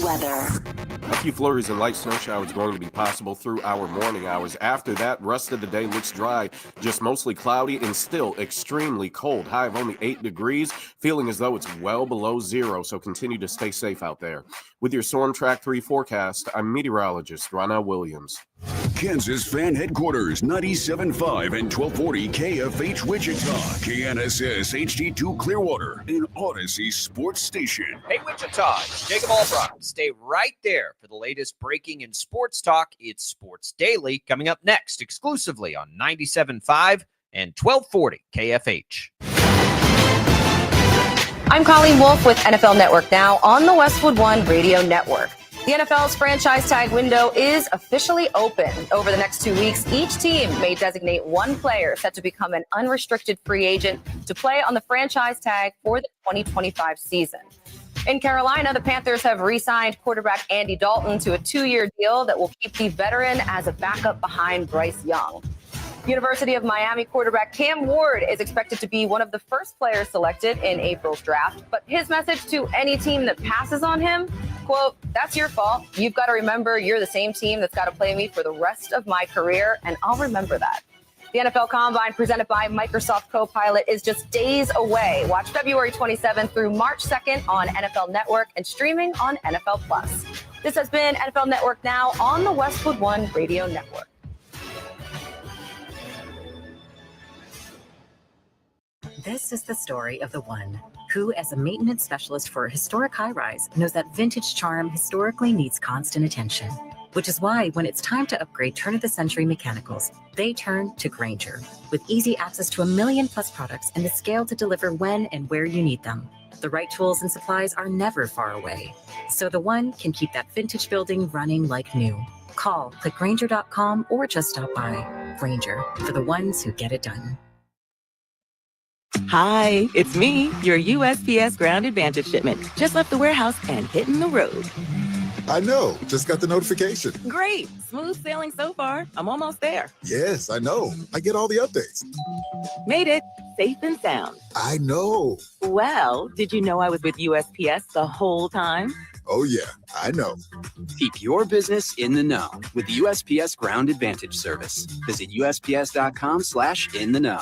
Weather. A few flurries and light snow showers going to be possible through our morning hours. After that, rest of the day looks dry, just mostly cloudy and still extremely cold. High of only 8 degrees, feeling as though it's well below zero, so continue to stay safe out there. With your Storm Track 3 forecast, I'm meteorologist Ronald Williams. Kansas Fan Headquarters, 97.5 and 1240 KFH Wichita, KNSS HD2 Clearwater, and Odyssey Sports Station. Hey Wichita, it's Jacob Albrock. Stay right there for the latest breaking in sports talk. It's Sports Daily coming up next exclusively on 97.5 and 1240 KFH. I'm Colleen Wolfe with NFL Network Now on the Westwood One Radio Network. The NFL's franchise tag window is officially open. Over the next 2 weeks, each team may designate one player set to become an unrestricted free agent to play on the franchise tag for the 2025 season. In Carolina, the Panthers have re-signed quarterback Andy Dalton to a 2-year deal that will keep the veteran as a backup behind Bryce Young. University of Miami quarterback Cam Ward is expected to be one of the first players selected in April's draft. But his message to any team that passes on him, quote, "That's your fault. You've got to remember you're the same team that's got to play me for the rest of my career, and I'll remember that." The NFL Combine presented by Microsoft Copilot is just days away. Watch February 27th through March 2nd on NFL Network and streaming on NFL Plus. This has been NFL Network Now on the Westwood One Radio Network. This is the story of the one who, as a maintenance specialist for a historic high-rise, knows that vintage charm historically needs constant attention. Which is why when it's time to upgrade turn-of-the-century mechanicals, they turn to Grainger. With easy access to 1 million-plus products and the scale to deliver when and where you need them. The right tools and supplies are never far away. So the one can keep that vintage building running like new. Call, click Grainger.com, or just stop by. Grainger, for the ones who get it done. Hi, it's me, your USPS Ground Advantage shipment. Just left the warehouse and hitting the road. I know. Just got the notification. Great. Smooth sailing so far. I'm almost there. Yes, I know. I get all the updates. Made it. Safe and sound. I know. Well, did you know I was with USPS the whole time? Oh, yeah. I know. Keep your business in the know with the USPS Ground Advantage service. Visit USPS.com/in-the-know.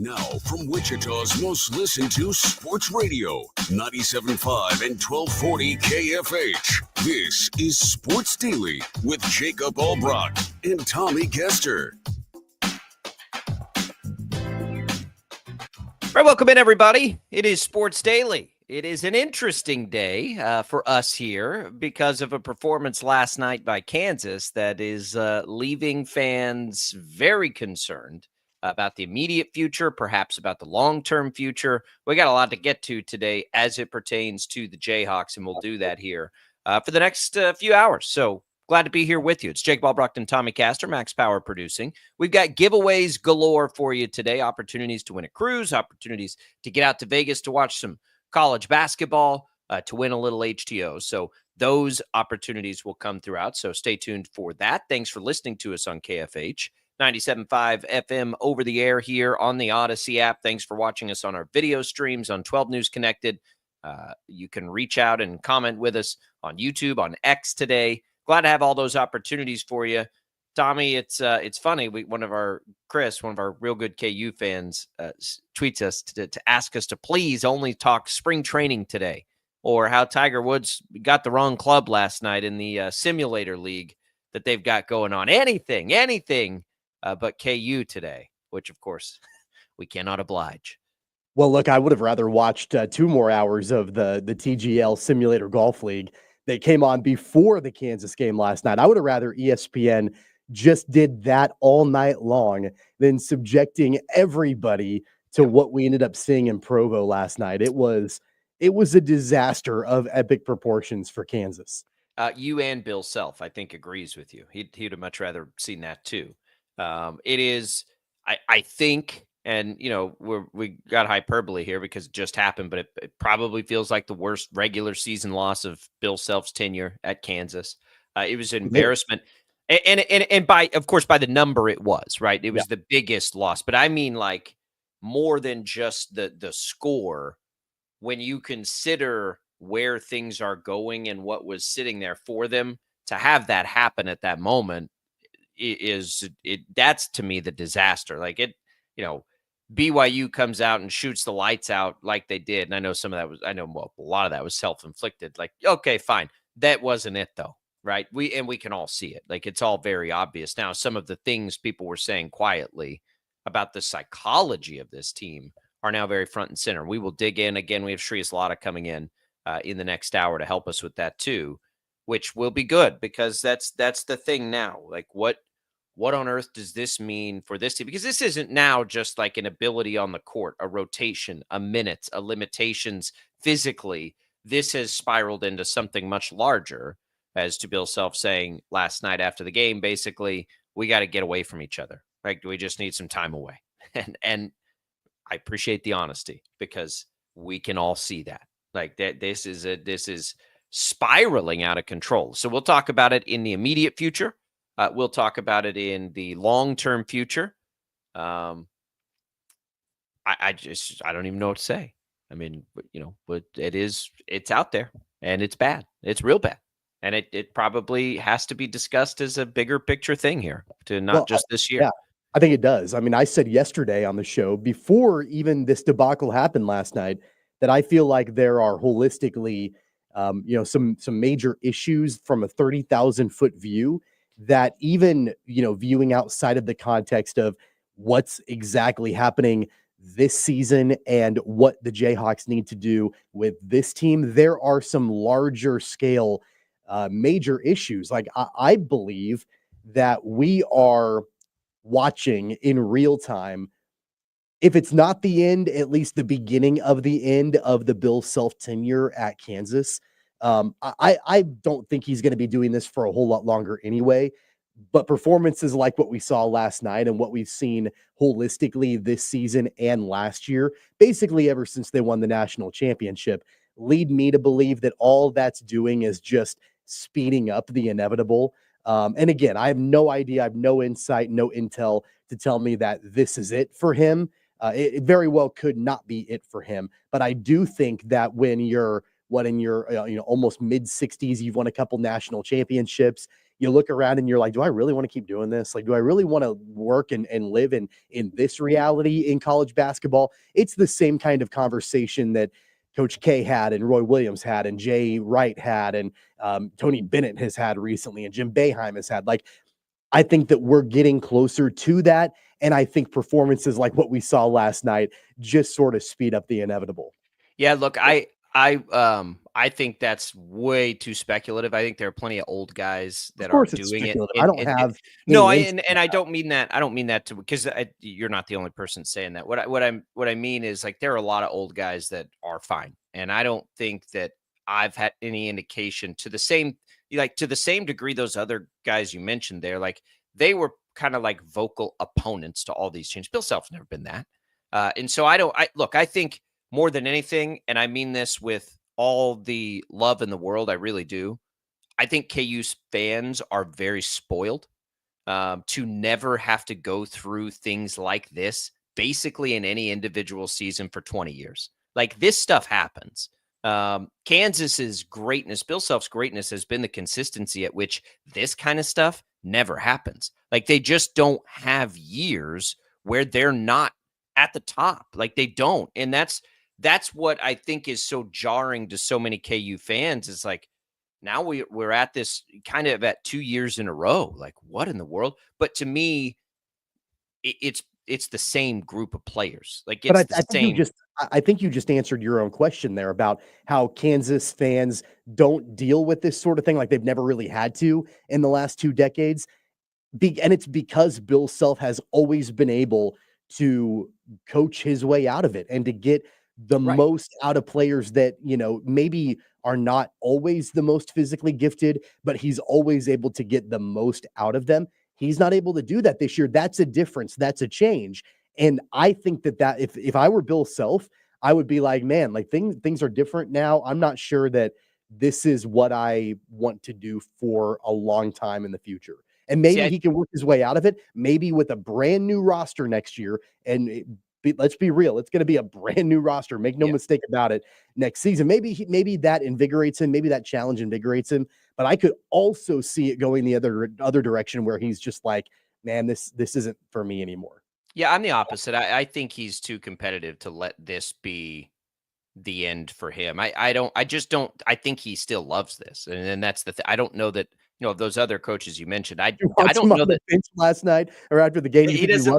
Now, from Wichita's most listened to sports radio, 97.5 and 1240 KFH. This is Sports Daily with Jacob Albrock and Tommy Kester. All right, welcome in, everybody. It is Sports Daily. It is an interesting day for us here because of a performance last night by Kansas that is leaving fans very concerned about the immediate future, perhaps about the long-term future. We got a lot to get to today as it pertains to the Jayhawks, and we'll do that here for the next few hours. So glad to be here with you. It's Jake Ballbrock and Tommy Castor, Max Power producing. We've got giveaways galore for you today, opportunities to win a cruise, opportunities to get out to Vegas to watch some college basketball, to win a little HTO. So those opportunities will come throughout. So stay tuned for that. Thanks for listening to us on KFH. 97.5 FM over the air here on the Odyssey app. Thanks for watching us on our video streams on 12 News Connected. You can reach out and comment with us on YouTube, on X today. Glad to have all those opportunities for you. Tommy, it's funny. One of our real good KU fans, tweets us to ask us to please only talk spring training today, or how Tiger Woods got the wrong club last night in the simulator league that they've got going on. Anything. But KU today, which, of course, we cannot oblige. Well, look, I would have rather watched 2 more hours of the TGL Simulator Golf League that came on before the Kansas game last night. I would have rather ESPN just did that all night long than subjecting everybody to what we ended up seeing in Provo last night. It was a disaster of epic proportions for Kansas. You and Bill Self, I think, agrees with you. He'd have much rather seen that too. It is, I think, and we got hyperbole here because it just happened, but it probably feels like the worst regular season loss of Bill Self's tenure at Kansas. It was an embarrassment, and by the number it was, right. It was the biggest loss, but I mean, like, more than just the score. When you consider where things are going and what was sitting there for them, to have that happen at that moment that's to me the disaster. Like, BYU comes out and shoots the lights out like they did. And I know a lot of that was self-inflicted. Like, okay, fine. That wasn't it though. Right. We can all see it. Like, it's all very obvious now. Some of the things people were saying quietly about the psychology of this team are now very front and center. We will dig in again. We have Shreyas Laddha coming in the next hour to help us with that too, which will be good because that's the thing now. Like, what on earth does this mean for this team? Because this isn't now just like an ability on the court, a rotation, a minutes, a limitations physically. This has spiraled into something much larger, as to Bill Self saying last night after the game, basically, we got to get away from each other. Like, we just need some time away. And I appreciate the honesty because we can all see that. Like, that this is spiraling out of control. So we'll talk about it in the immediate future. We'll talk about it in the long-term future. I don't even know what to say. I mean, but it's out there and it's bad. It's real bad. And it probably has to be discussed as a bigger picture thing here, to not just this year. Yeah, I think it does. I mean, I said yesterday on the show, before even this debacle happened last night, that I feel like there are holistically, some major issues from a 30,000-foot view that even, viewing outside of the context of what's exactly happening this season and what the Jayhawks need to do with this team, there are some larger scale major issues. Like, I believe that we are watching in real time, if it's not the end, at least the beginning of the end of the Bill Self tenure at Kansas. I don't think he's going to be doing this for a whole lot longer anyway. But performances like what we saw last night and what we've seen holistically this season and last year, basically ever since they won the national championship, lead me to believe that all that's doing is just speeding up the inevitable. And again, I have no idea. I have no insight, no intel to tell me that this is it for him. It very well could not be it for him. But I do think that when you're in your almost mid 60s, you've won a couple national championships. You look around and you're like, do I really want to keep doing this? Like, do I really want to work and live in this reality in college basketball? It's the same kind of conversation that Coach K had and Roy Williams had and Jay Wright had and Tony Bennett has had recently and Jim Boeheim has had. Like, I think that we're getting closer to that. And I think performances like what we saw last night just sort of speed up the inevitable. Yeah, look, I think that's way too speculative. I think there are plenty of old guys that are doing it. I don't have and I don't mean that. I don't mean that because you're not the only person saying that. What I mean is, like, there are a lot of old guys that are fine, and I don't think that I've had any indication to the same degree those other guys you mentioned there, like, they were kind of like vocal opponents to all these changes. Bill Self's never been that, and so I think more than anything, and I mean this with all the love in the world, I really do. I think KU's fans are very spoiled to never have to go through things like this, basically in any individual season for 20 years. Like, this stuff happens. Kansas's greatness, Bill Self's greatness, has been the consistency at which this kind of stuff never happens. Like, they just don't have years where they're not at the top. Like, they don't. And that's what I think is so jarring to so many KU fans. Is like, now we're at this kind of at 2 years in a row. Like, what in the world? But to me, it's the same group of players. Like, it's the same. I think you just answered your own question there about how Kansas fans don't deal with this sort of thing. Like, they've never really had to in the last 2 decades. And it's because Bill Self has always been able to coach his way out of it and to get the most out of players that, maybe are not always the most physically gifted, but he's always able to get the most out of them. He's not able to do that this year. That's a difference. That's a change. And I think that if I were Bill Self, I would be like, man, like things are different now. I'm not sure that this is what I want to do for a long time in the future. And maybe he can work his way out of it, maybe with a brand new roster next year. And let's be real, it's going to be a brand new roster. Make no mistake about it. Next season, maybe that invigorates him. Maybe that challenge invigorates him. But I could also see it going the other direction where he's just like, man, this isn't for me anymore. Yeah, I'm the opposite. I think he's too competitive to let this be the end for him. I just don't. I think he still loves this, and that's the thing. I don't know that those other coaches you mentioned. I don't know that bench last night or after the game. He doesn't.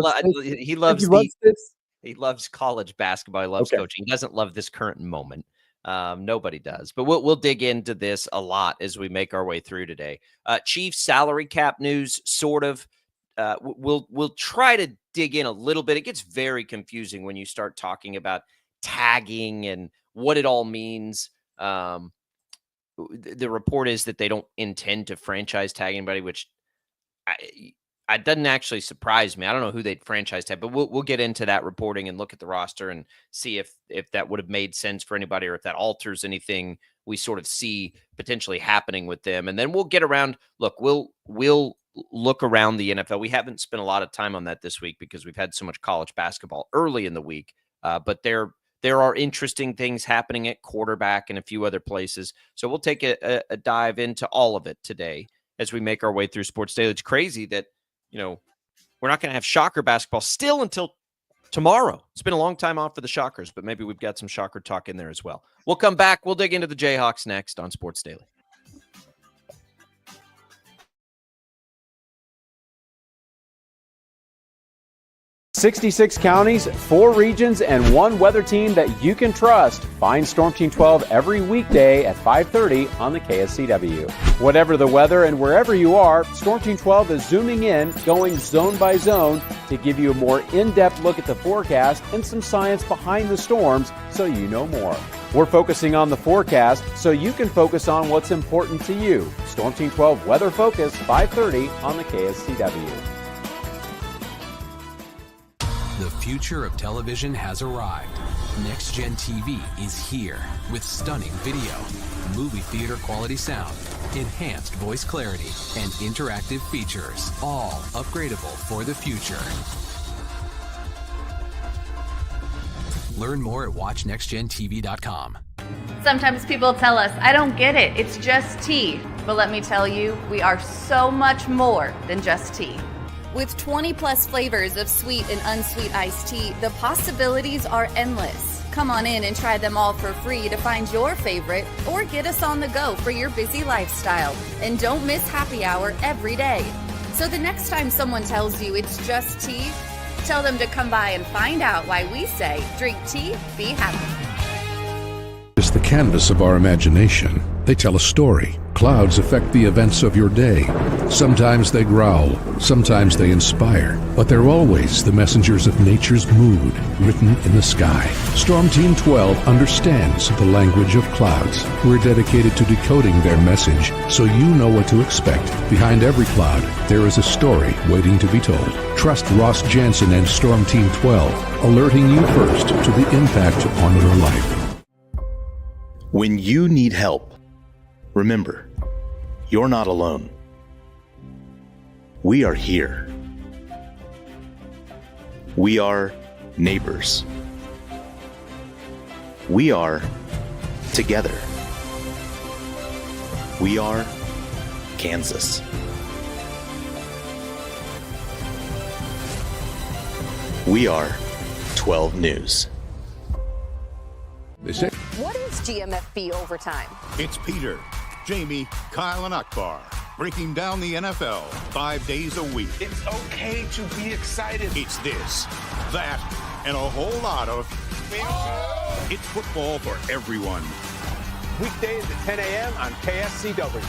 He loves college basketball. He loves coaching. He doesn't love this current moment. Nobody does. But we'll dig into this a lot as we make our way through today. Chiefs salary cap news, sort of. We'll try to dig in a little bit. It gets very confusing when you start talking about tagging and what it all means. The report is that they don't intend to franchise tag anybody, which it doesn't actually surprise me. I don't know who they'd franchise tag, but we'll get into that reporting and look at the roster and see if that would have made sense for anybody or if that alters anything we sort of see potentially happening with them. And then we'll get around. Look, we'll look around the NFL. We haven't spent a lot of time on that this week because we've had so much college basketball early in the week. But there are interesting things happening at quarterback and a few other places. So we'll take a dive into all of it today as we make our way through Sports Daily. It's crazy that, we're not going to have Shocker basketball still until tomorrow. It's been a long time off for the Shockers, but maybe we've got some Shocker talk in there as well. We'll come back. We'll dig into the Jayhawks next on Sports Daily. "66 counties, 4 regions, and 1 weather team that you can trust." Find Storm Team 12 every weekday at 5:30 on the KSCW. Whatever the weather and wherever you are, Storm Team 12 is zooming in, going zone by zone to give you a more in-depth look at the forecast and some science behind the storms so you know more. We're focusing on the forecast so you can focus on what's important to you. Storm Team 12 Weather Focus, 5:30 on the KSCW. The future of television has arrived. Next Gen TV is here with stunning video, movie theater quality sound, enhanced voice clarity, and interactive features, all upgradable for the future. Learn more at watchnextgentv.com. Sometimes people tell us, I don't get it, it's just tea. But let me tell you, we are so much more than just tea. With 20 plus flavors of sweet and unsweet iced tea, the possibilities are endless. Come on in and try them all for free to find your favorite or get us on the go for your busy lifestyle. And don't miss happy hour every day. So the next time someone tells you it's just tea, tell them to come by and find out why we say drink tea, be happy. Is the canvas of our imagination. They tell a story. Clouds affect the events of your day. Sometimes they growl, sometimes they inspire, but they're always the messengers of nature's mood written in the sky. Storm Team 12 understands the language of clouds. We're dedicated to decoding their message so you know what to expect. Behind every cloud, there is a story waiting to be told. Trust Ross Jansen and Storm Team 12, alerting you first to the impact on your life. When you need help, remember, you're not alone. We are here. We are neighbors. We are together. We are Kansas. We are 12 News. What is GMFB Overtime? It's Peter, Jamie, Kyle, and Akbar breaking down the NFL 5 days a week. It's okay to be excited. It's this, that, and a whole lot of... It's football for everyone. Weekdays at 10 a.m. on KSCW.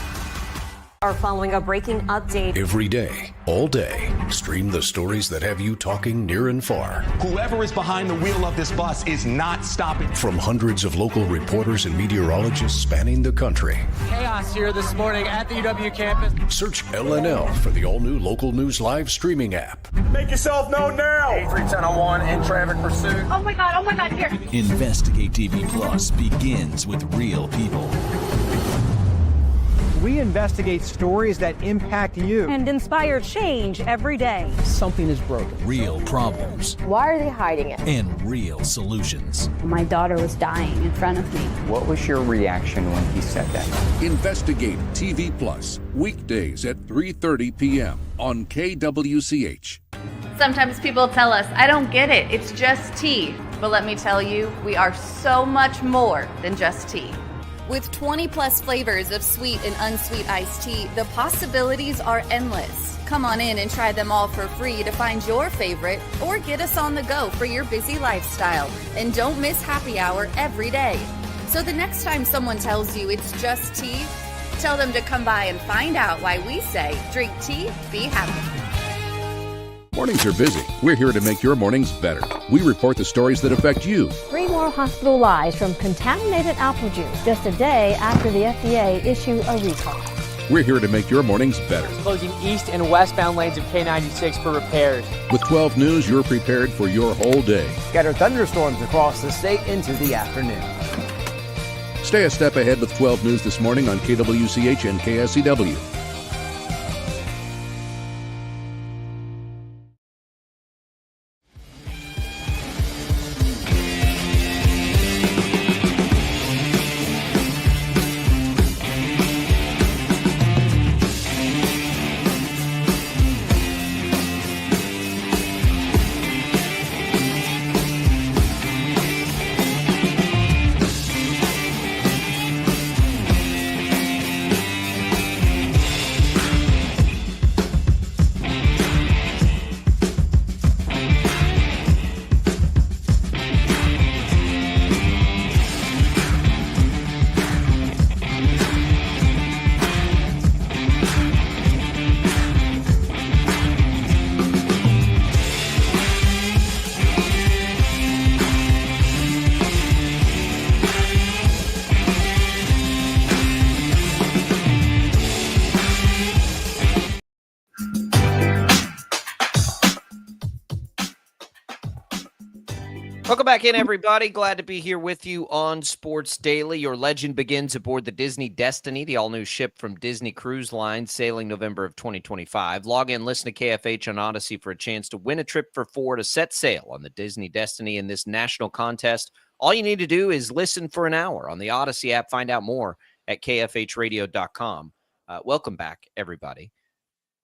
Are following a breaking update. Every day, all day, stream the stories that have you talking near and far. Whoever is behind the wheel of this bus is not stopping. From hundreds of local reporters and meteorologists spanning the country. Chaos here this morning at the UW campus. Search LNL for the all-new Local News Live streaming app. Make yourself known now. 310-01 in traffic pursuit. Oh my God, here. Investigate TV Plus begins with real people. We investigate stories that impact you And inspire change every day. Something is broken. Real problems. Why are they hiding it? And real solutions. My daughter was dying in front of me. What was your reaction when he said that? Investigate TV Plus, weekdays at 3:30 p.m. on KWCH. Sometimes people tell us, I don't get it, it's just tea. But let me tell you, we are so much more than just tea. With 20 plus flavors of sweet and unsweet iced tea, the possibilities are endless. Come on in and try them all for free to find your favorite or get us on the go for your busy lifestyle. And don't miss happy hour every day. So the next time someone tells you it's just tea, tell them to come by and find out why we say drink tea, be happy. Mornings are busy. We're here to make your mornings better. We report the stories that affect you. 3 more hospital lives from contaminated apple juice just a day after the FDA issued a recall. We're here to make your mornings better. Closing east and westbound lanes of K96 for repairs. With 12 News, you're prepared for your whole day. Scattered thunderstorms across the state into the afternoon. Stay a step ahead with 12 News this morning on KWCH and KSCW. Welcome back in, everybody. Glad to be here with you on Sports Daily. Your legend begins aboard the Disney Destiny, the all-new ship from Disney Cruise Line, sailing November of 2025. Log in, listen to KFH on Odyssey for a chance to win a trip for 4 to set sail on the Disney Destiny in this national contest. All you need to do is listen for an hour on the Odyssey app. Find out more at kfhradio.com. Welcome back, everybody.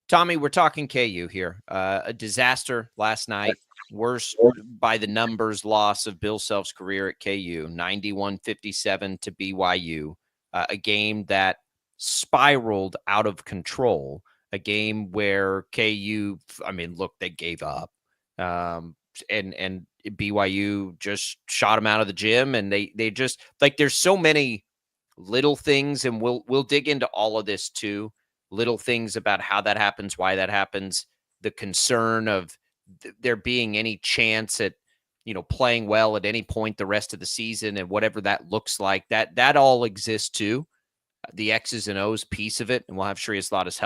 Tommy, we're talking KU here. A disaster last night. Worst by the numbers loss of Bill Self's career at KU, 91-57 to BYU, a game that spiraled out of control, a game where KU, they gave up, and BYU just shot them out of the gym, and they just, there's so many little things, and we'll dig into all of this too, little things about how that happens, why that happens, the concern of there being any chance at, playing well at any point the rest of the season and whatever that looks like, that all exists too. The X's and O's piece of it. And we'll have Shreyas Laddha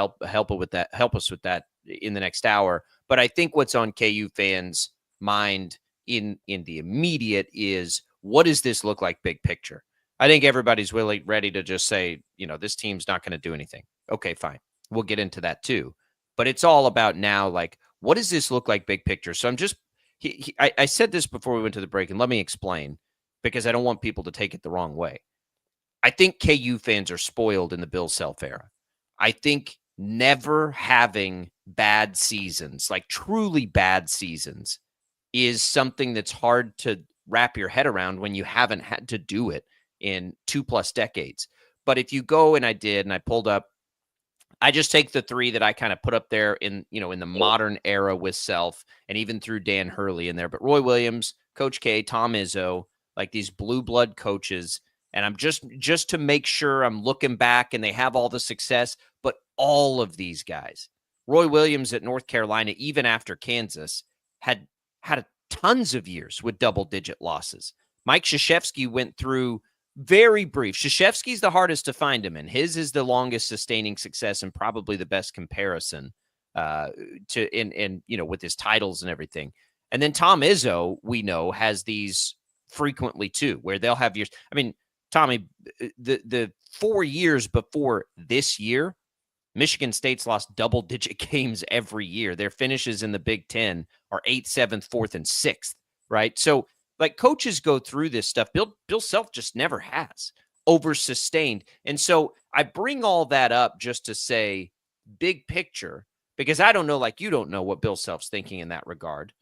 help us with that in the next hour. But I think what's on KU fans' mind in the immediate is, what does this look like big picture? I think everybody's really ready to just say, this team's not going to do anything. Okay, fine. We'll get into that too. But it's all about now, what does this look like big picture? So I'm just, I said this before we went to the break, and let me explain, because I don't want people to take it the wrong way. I think KU fans are spoiled in the Bill Self era. I think never having bad seasons, truly bad seasons, is something that's hard to wrap your head around when you haven't had to do it in 2+ decades. But if you go, and I pulled up, I just take the 3 that I kind of put up there in the modern era with Self, and even through Dan Hurley in there. But Roy Williams, Coach K, Tom Izzo, these blue blood coaches and I'm just to make sure I'm looking back and they have all the success, but all of these guys, Roy Williams at North Carolina, even after Kansas, had tons of years with double-digit losses. Mike Krzyzewski went through very brief. Krzyzewski's the hardest to find him in. His is the longest sustaining success and probably the best comparison with his titles and everything. And then Tom Izzo, we know, has these frequently too, where they'll have years. I mean, Tommy, the 4 years before this year, Michigan State's lost double-digit games every year. Their finishes in the Big Ten are 8th, 7th, 4th, and 6th, right? So, like, coaches go through this stuff. Bill Self just never has over-sustained. And so I bring all that up just to say big picture, because I don't know, like you don't know what Bill Self's thinking in that regard.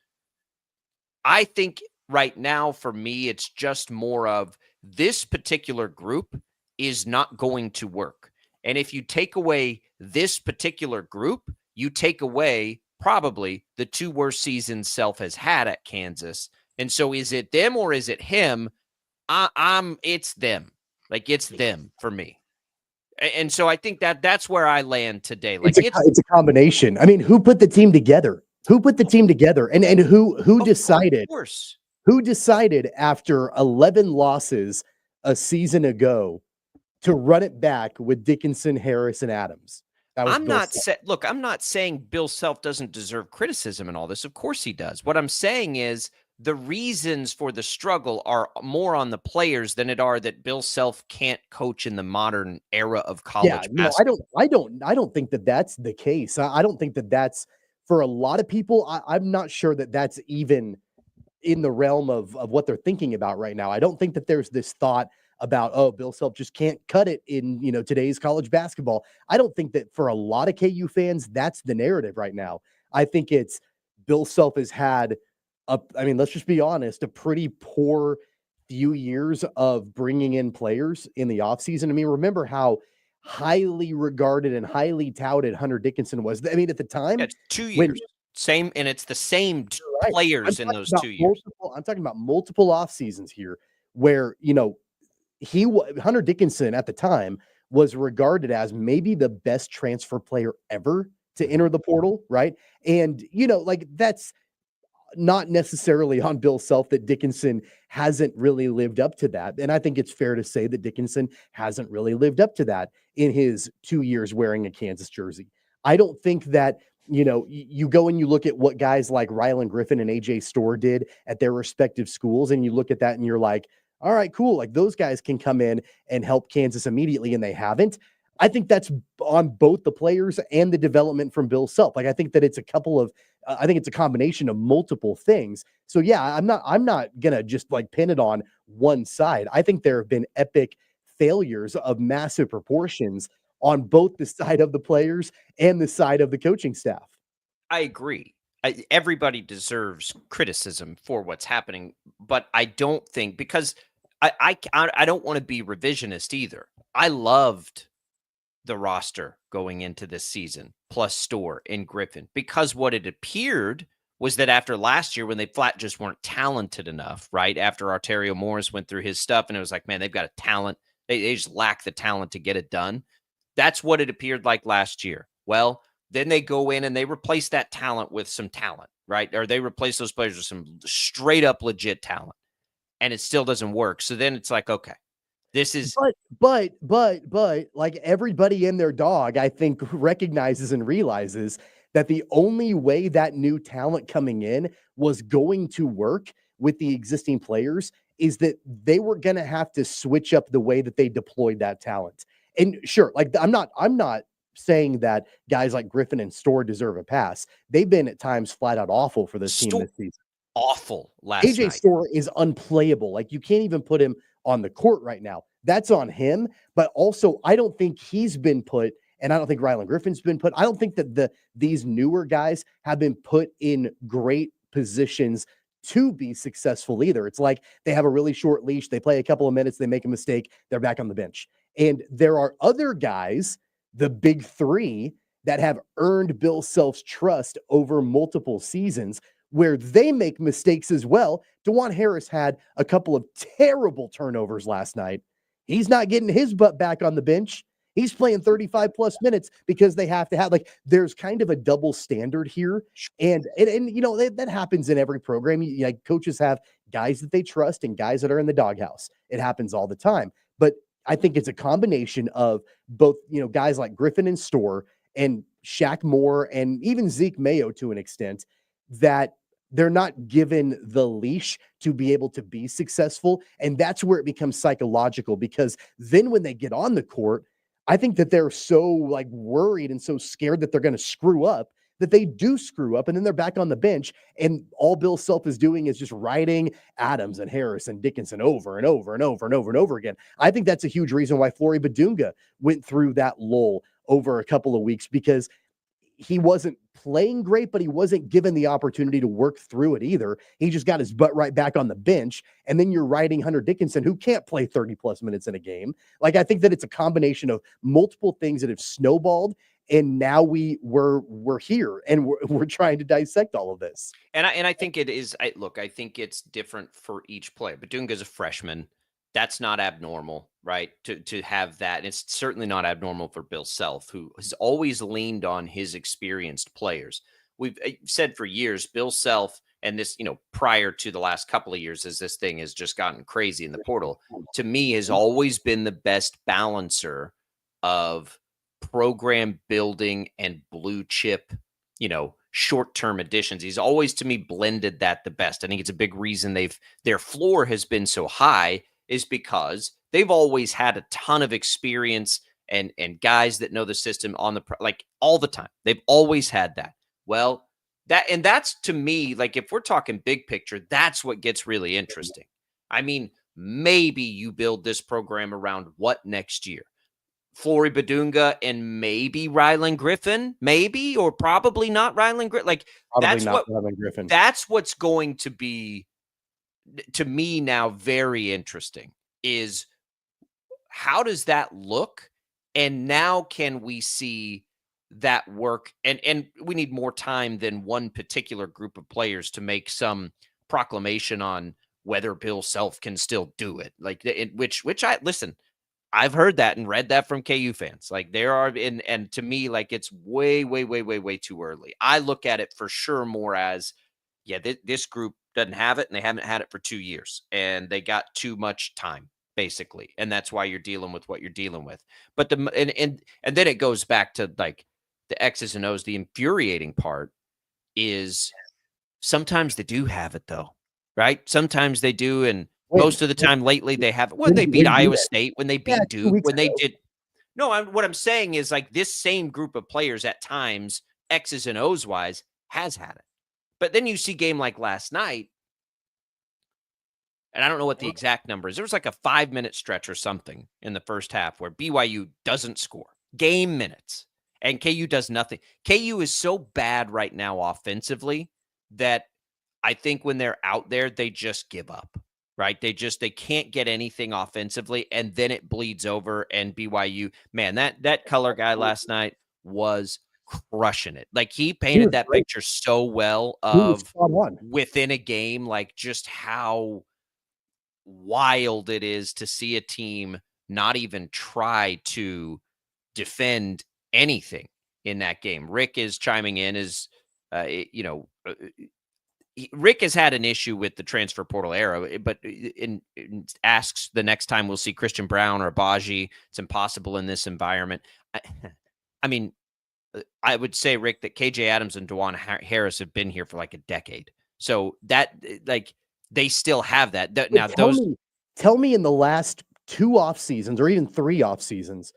I think right now, for me, it's just more of this particular group is not going to work. And if you take away this particular group, you take away probably the 2 worst seasons Self has had at Kansas. And so is it them or is it him? It's them. Like, it's them for me. And so I think that's where I land today. Like, it's a combination. I mean, who put the team together? Who put the team together? And who decided? Of course. Who decided after 11 losses a season ago to run it back with Dickinson, Harris, and Adams? I'm not saying Bill Self doesn't deserve criticism and all this. Of course he does. What I'm saying is the reasons for the struggle are more on the players than it are that Bill Self can't coach in the modern era of college basketball. I don't think that that's the case. I don't think that that's for a lot of people. I'm not sure that that's even in the realm of what they're thinking about right now. I don't think that there's this thought about, oh, Bill Self just can't cut it in, today's college basketball. I don't think that for a lot of KU fans, that's the narrative right now. I think it's Bill Self has had let's just be honest, a pretty poor few years of bringing in players in the offseason. I mean, remember how highly regarded and highly touted Hunter Dickinson was. I mean, at the time, it's 2 years. Same, and it's the same players in those 2 years. I'm talking about multiple off seasons here where, Hunter Dickinson at the time was regarded as maybe the best transfer player ever to enter the portal, right? And, that's not necessarily on Bill Self that Dickinson hasn't really lived up to that. And I think it's fair to say that Dickinson hasn't really lived up to that in his 2 years wearing a Kansas jersey. I don't think that, you go and you look at what guys like Rylan Griffin and AJ Storr did at their respective schools, and you look at that and you're like, all right, cool. Like, those guys can come in and help Kansas immediately, and they haven't. I think that's on both the players and the development from Bill Self. Like, I think that it's a combination of multiple things. So yeah, I'm not gonna just like pin it on one side. I think there have been epic failures of massive proportions on both the side of the players and the side of the coaching staff. I agree. Everybody deserves criticism for what's happening, but I don't think, because I don't want to be revisionist either. I loved the roster going into this season, plus Storr and Griffin, because what it appeared was that after last year, when they flat just weren't talented enough, right? After Arterio Morris went through his stuff, and it was like, man, they've got a talent. They just lack the talent to get it done. That's what it appeared like last year. Well, then they go in and they replace that talent with some talent, right? Or they replace those players with some straight up legit talent, and it still doesn't work. So then it's like, okay, this is, but like everybody and their dog, I think, recognizes and realizes that the only way that new talent coming in was going to work with the existing players is that they were going to have to switch up the way that they deployed that talent. And sure, like I'm not saying that guys like Griffin and Storr deserve a pass. They've been at times flat out awful for this team this season. Awful last night. AJ Storr is unplayable. Like, you can't even put him on the court right now. That's on him. But also, I don't think he's been put, and I don't think Rylan Griffin's been put. I don't think that these newer guys have been put in great positions to be successful either. It's like they have a really short leash. They play a couple of minutes, they make a mistake, they're back on the bench. And there are other guys, the big three, that have earned Bill Self's trust over multiple seasons, where they make mistakes as well. DeJuan Harris had a couple of terrible turnovers last night. He's not getting his butt back on the bench. He's playing 35 plus minutes because they have to have, like, there's kind of a double standard here. And that happens in every program. Coaches have guys that they trust and guys that are in the doghouse. It happens all the time. But I think it's a combination of both, guys like Griffin and Storr and Shaq Moore and even Zeke Mayo to an extent, that they're not given the leash to be able to be successful. And that's where it becomes psychological, because then when they get on the court, I think that they're so worried and so scared that they're going to screw up that they do screw up, and then they're back on the bench, and all Bill Self is doing is just riding Adams and Harris and Dickinson over and over and over and over and over again. I think that's a huge reason why Flory Badunga went through that lull over a couple of weeks, because he wasn't playing great, but he wasn't given the opportunity to work through it either. He just got his butt right back on the bench. And then you're riding Hunter Dickinson, who can't play 30 plus minutes in a game. I think that it's a combination of multiple things that have snowballed. And now we're here and we're trying to dissect all of this. And I think it is. I think it's different for each player. Badunga's a freshman. That's not abnormal, right? To have that. And it's certainly not abnormal for Bill Self, who has always leaned on his experienced players. We've said for years, Bill Self, and this, prior to the last couple of years, as this thing has just gotten crazy in the portal, to me has always been the best balancer of program building and blue chip, short-term additions. He's always, to me, blended that the best. I think it's a big reason their floor has been so high, is because they've always had a ton of experience and guys that know the system on all the time. They've always had that. Well, that's to me, if we're talking big picture, that's what gets really interesting. I mean, maybe you build this program around what next year? Flory Badunga and maybe Rylan Griffin, maybe, or probably not Rylan Griffin. Rylan Griffin. That's what's going to be, to me now, very interesting, is how does that look? And now can we see that work? And we need more time than one particular group of players to make some proclamation on whether Bill Self can still do it. I've heard that and read that from KU fans. There are, and to me, it's way, way, way, way, way too early. I look at it for sure more as, this group doesn't have it, and they haven't had it for 2 years, and they got too much time, basically, and that's why you're dealing with what you're dealing with. But and then it goes back to the X's and O's. The infuriating part is sometimes they do have it, though, right? Sometimes they do, and most of the time lately they have. When they beat Iowa State, when they beat Duke, when they did. No, what I'm saying is this same group of players at times, X's and O's wise, has had it. But then you see game like last night, and I don't know what the exact number is. There was a 5-minute stretch or something in the first half where BYU doesn't score. Game minutes. And KU does nothing. KU is so bad right now offensively that I think when they're out there, they just give up. Right? They can't get anything offensively, and then it bleeds over. And BYU, man, that color guy last night was crushing it. He painted that picture so well of within a game, just how wild it is to see a team not even try to defend anything in that game. Rick is chiming in Rick has had an issue with the transfer portal era, but asks the next time we'll see Christian Brown or Baji. It's impossible in this environment. I mean, I would say, Rick, that KJ Adams and DeJuan Harris have been here for a decade. So that they still have that. Now, tell me in the last 2 off seasons or even 3 off seasons,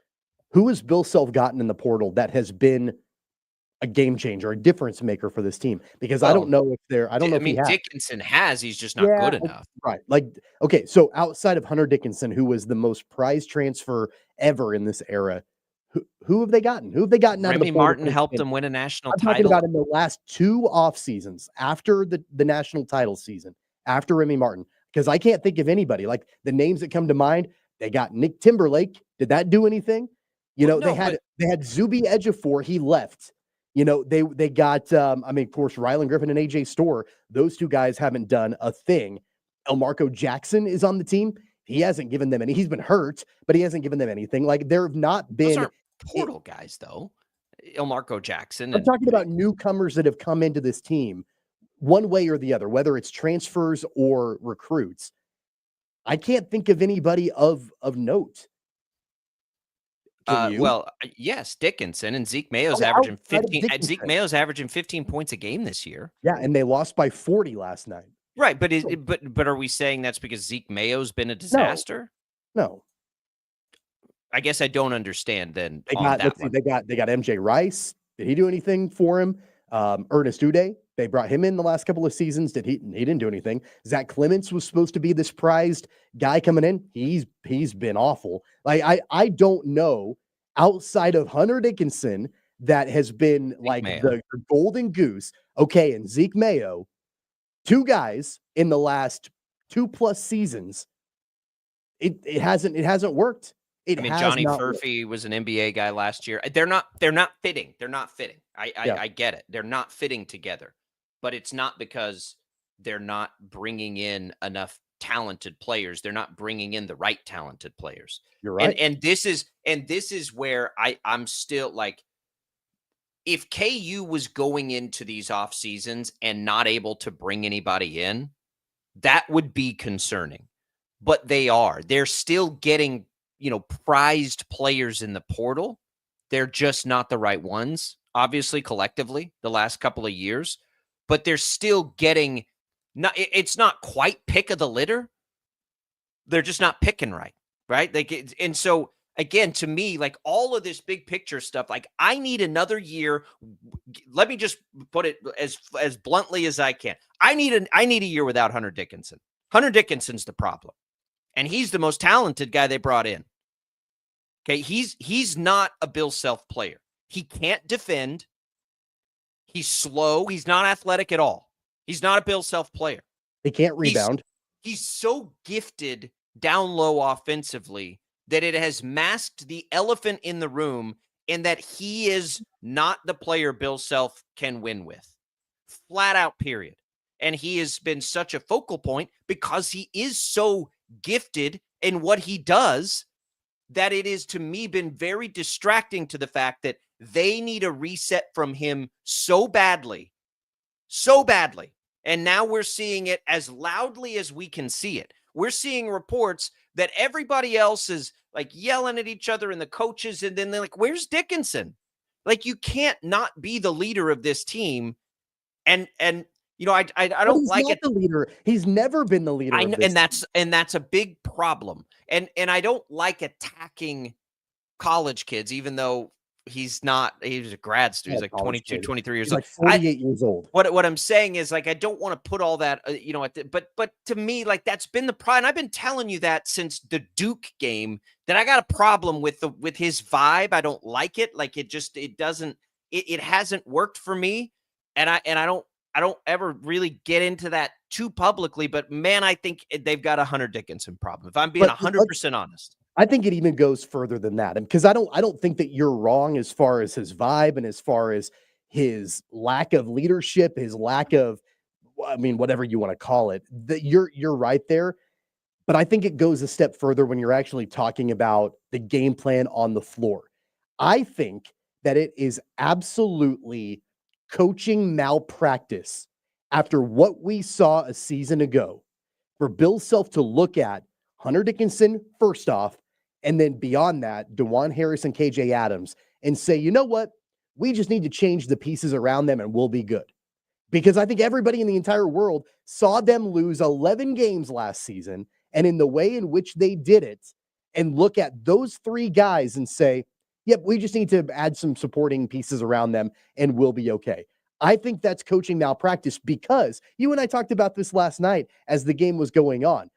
who has Bill Self gotten in the portal that has been a game changer, a difference maker for this team? Because I don't know if they're, I don't know if he has. Dickinson has, he's just not good enough. Right. Okay. So outside of Hunter Dickinson, who was the most prized transfer ever in this era, who have they gotten? Who have they gotten out of the portal? Remy Martin helped them win a national title. I'm talking about in the last 2 off seasons after the national title season, after Remy Martin, because I can't think of anybody. The names that come to mind, they got Nick Timberlake. Did that do anything? They had Zuby Ejiofor. He left. They got, of course, Rylan Griffin and AJ Storr. Those 2 guys haven't done a thing. Elmarco Jackson is on the team. He hasn't given them any. He's been hurt, but he hasn't given them anything. Like, there have not been. Those aren't portal guys, though. Marco Jackson. I'm talking about newcomers that have come into this team one way or the other, whether it's transfers or recruits. I can't think of anybody of note. Yes, Dickinson and Zeke Mayo's averaging 15. Zeke Mayo's averaging 15 points a game this year. Yeah, and they lost by 40 last night. Right, but are we saying that's because Zeke Mayo's been a disaster? No. I guess I don't understand then. They got MJ Rice. Did he do anything for him? Ernest Uday, they brought him in the last couple of seasons. He didn't do anything. Zach Clements was supposed to be this prized guy coming in. He's been awful. Like, I don't know, outside of Hunter Dickinson, that has been like the golden goose. Okay, and Zeke Mayo, two guys in the last 2+ seasons. It hasn't worked. Johnny Furphy was an NBA guy last year. They're not fitting. They're not fitting. I get it. They're not fitting together, but it's not because they're not bringing in enough talented players. They're not bringing in the right talented players. You're right. And this is where I'm still like, if KU was going into these off seasons and not able to bring anybody in, that would be concerning. But they're still getting, prized players in the portal. They're just not the right ones, obviously, collectively, the last couple of years. But they're still getting, it's not quite pick of the litter. They're just not picking right? And so, again, to me, like, all of this big picture stuff, like, I need another year. Let me just put it as bluntly as I can. I need a year without Hunter Dickinson. Hunter Dickinson's the problem. And he's the most talented guy they brought in. Okay, he's not a Bill Self player. He can't defend. He's slow. He's not athletic at all. He's not a Bill Self player. He can't rebound. He's so gifted down low offensively that it has masked the elephant in the room in that he is not the player Bill Self can win with. Flat out, period. And he has been such a focal point because he is so gifted in what he does that it is, to me, been very distracting to the fact that they need a reset from him so badly. And now we're seeing it as loudly as we can see it. We're seeing reports that everybody else is like yelling at each other and the coaches, and then they're like, where's Dickinson? Like, you can't not be the leader of this team. And I don't like it. The leader. He's never been the leader. I know, and that's a big problem. And I don't like attacking college kids, even though he's not. He's a grad student. He's like 22, 23 years old. Like 48 years old. What I'm saying is, like, I don't want to put all that, but to me, like, that's been the problem. I've been telling you that since the Duke game, that I got a problem with his vibe. I don't like it. Like, it hasn't worked for me, and I don't ever really get into that too publicly, but man, I think they've got a Hunter Dickinson problem. If I'm being 100% honest. I think it even goes further than that. And because I don't think that you're wrong as far as his vibe and as far as his lack of leadership, his lack of, whatever you want to call it, that you're right there. But I think it goes a step further when you're actually talking about the game plan on the floor. I think that it is absolutely coaching malpractice after what we saw a season ago for Bill Self to look at Hunter Dickinson first off, and then beyond that, DeJuan Harris and KJ Adams, and say, you know what? We just need to change the pieces around them and we'll be good. Because I think everybody in the entire world saw them lose 11 games last season, and in the way in which they did it, and look at those three guys and say, yep, we just need to add some supporting pieces around them and we'll be okay. I think that's coaching malpractice, because you and I talked about this last night as the game was going on.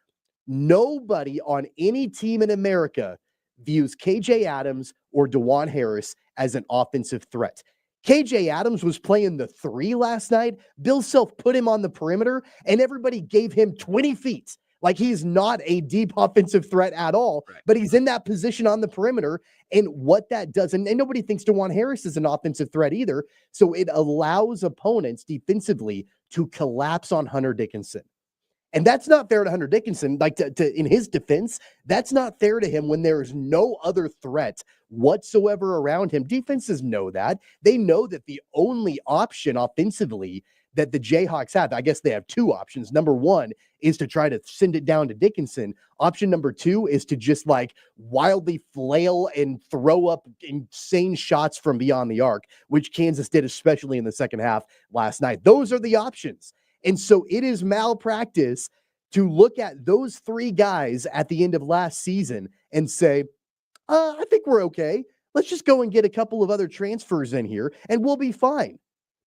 Nobody on any team in America views KJ Adams or DeJuan Harris as an offensive threat. KJ Adams was playing the 3 last night. Bill Self put him on the perimeter, and everybody gave him 20 feet. Like, he's not a deep offensive threat at all, but he's in that position on the perimeter. And what that does, and nobody thinks DeJuan Harris is an offensive threat either. So it allows opponents defensively to collapse on Hunter Dickinson. And that's not fair to Hunter Dickinson. Like in his defense, that's not fair to him when there is no other threat whatsoever around him. Defenses know that. They know that the only option offensively that the Jayhawks have, I guess they have two options. Number one is to try to send it down to Dickinson. Option number two is to just like wildly flail and throw up insane shots from beyond the arc, which Kansas did, especially in the second half last night. Those are the options. And so it is malpractice to look at those three guys at the end of last season and say, I think we're okay. Let's just go and get a couple of other transfers in here and we'll be fine.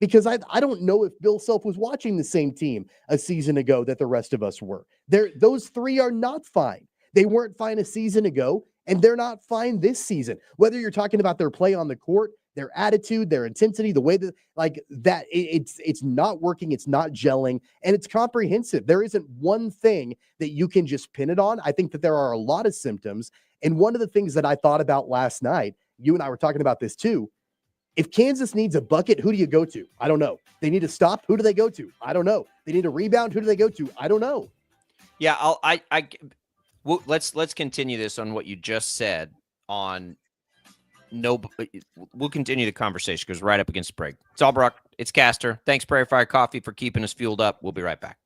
Because I don't know if Bill Self was watching the same team a season ago that the rest of us were. Those three are not fine. They weren't fine a season ago, and they're not fine this season. Whether you're talking about their play on the court, their attitude, their intensity, the way that it's not working, it's not gelling, and it's comprehensive. There isn't one thing that you can just pin it on. I think that there are a lot of symptoms. And one of the things that I thought about last night, you and I were talking about this too. If Kansas needs a bucket, who do you go to? I don't know. They need a stop. Who do they go to? I don't know. They need a rebound. Who do they go to? I don't know. Yeah, let's continue this on what you just said. We'll continue the conversation because we're right up against the break. It's Albrook. It's Caster. Thanks, Prairie Fire Coffee, for keeping us fueled up. We'll be right back.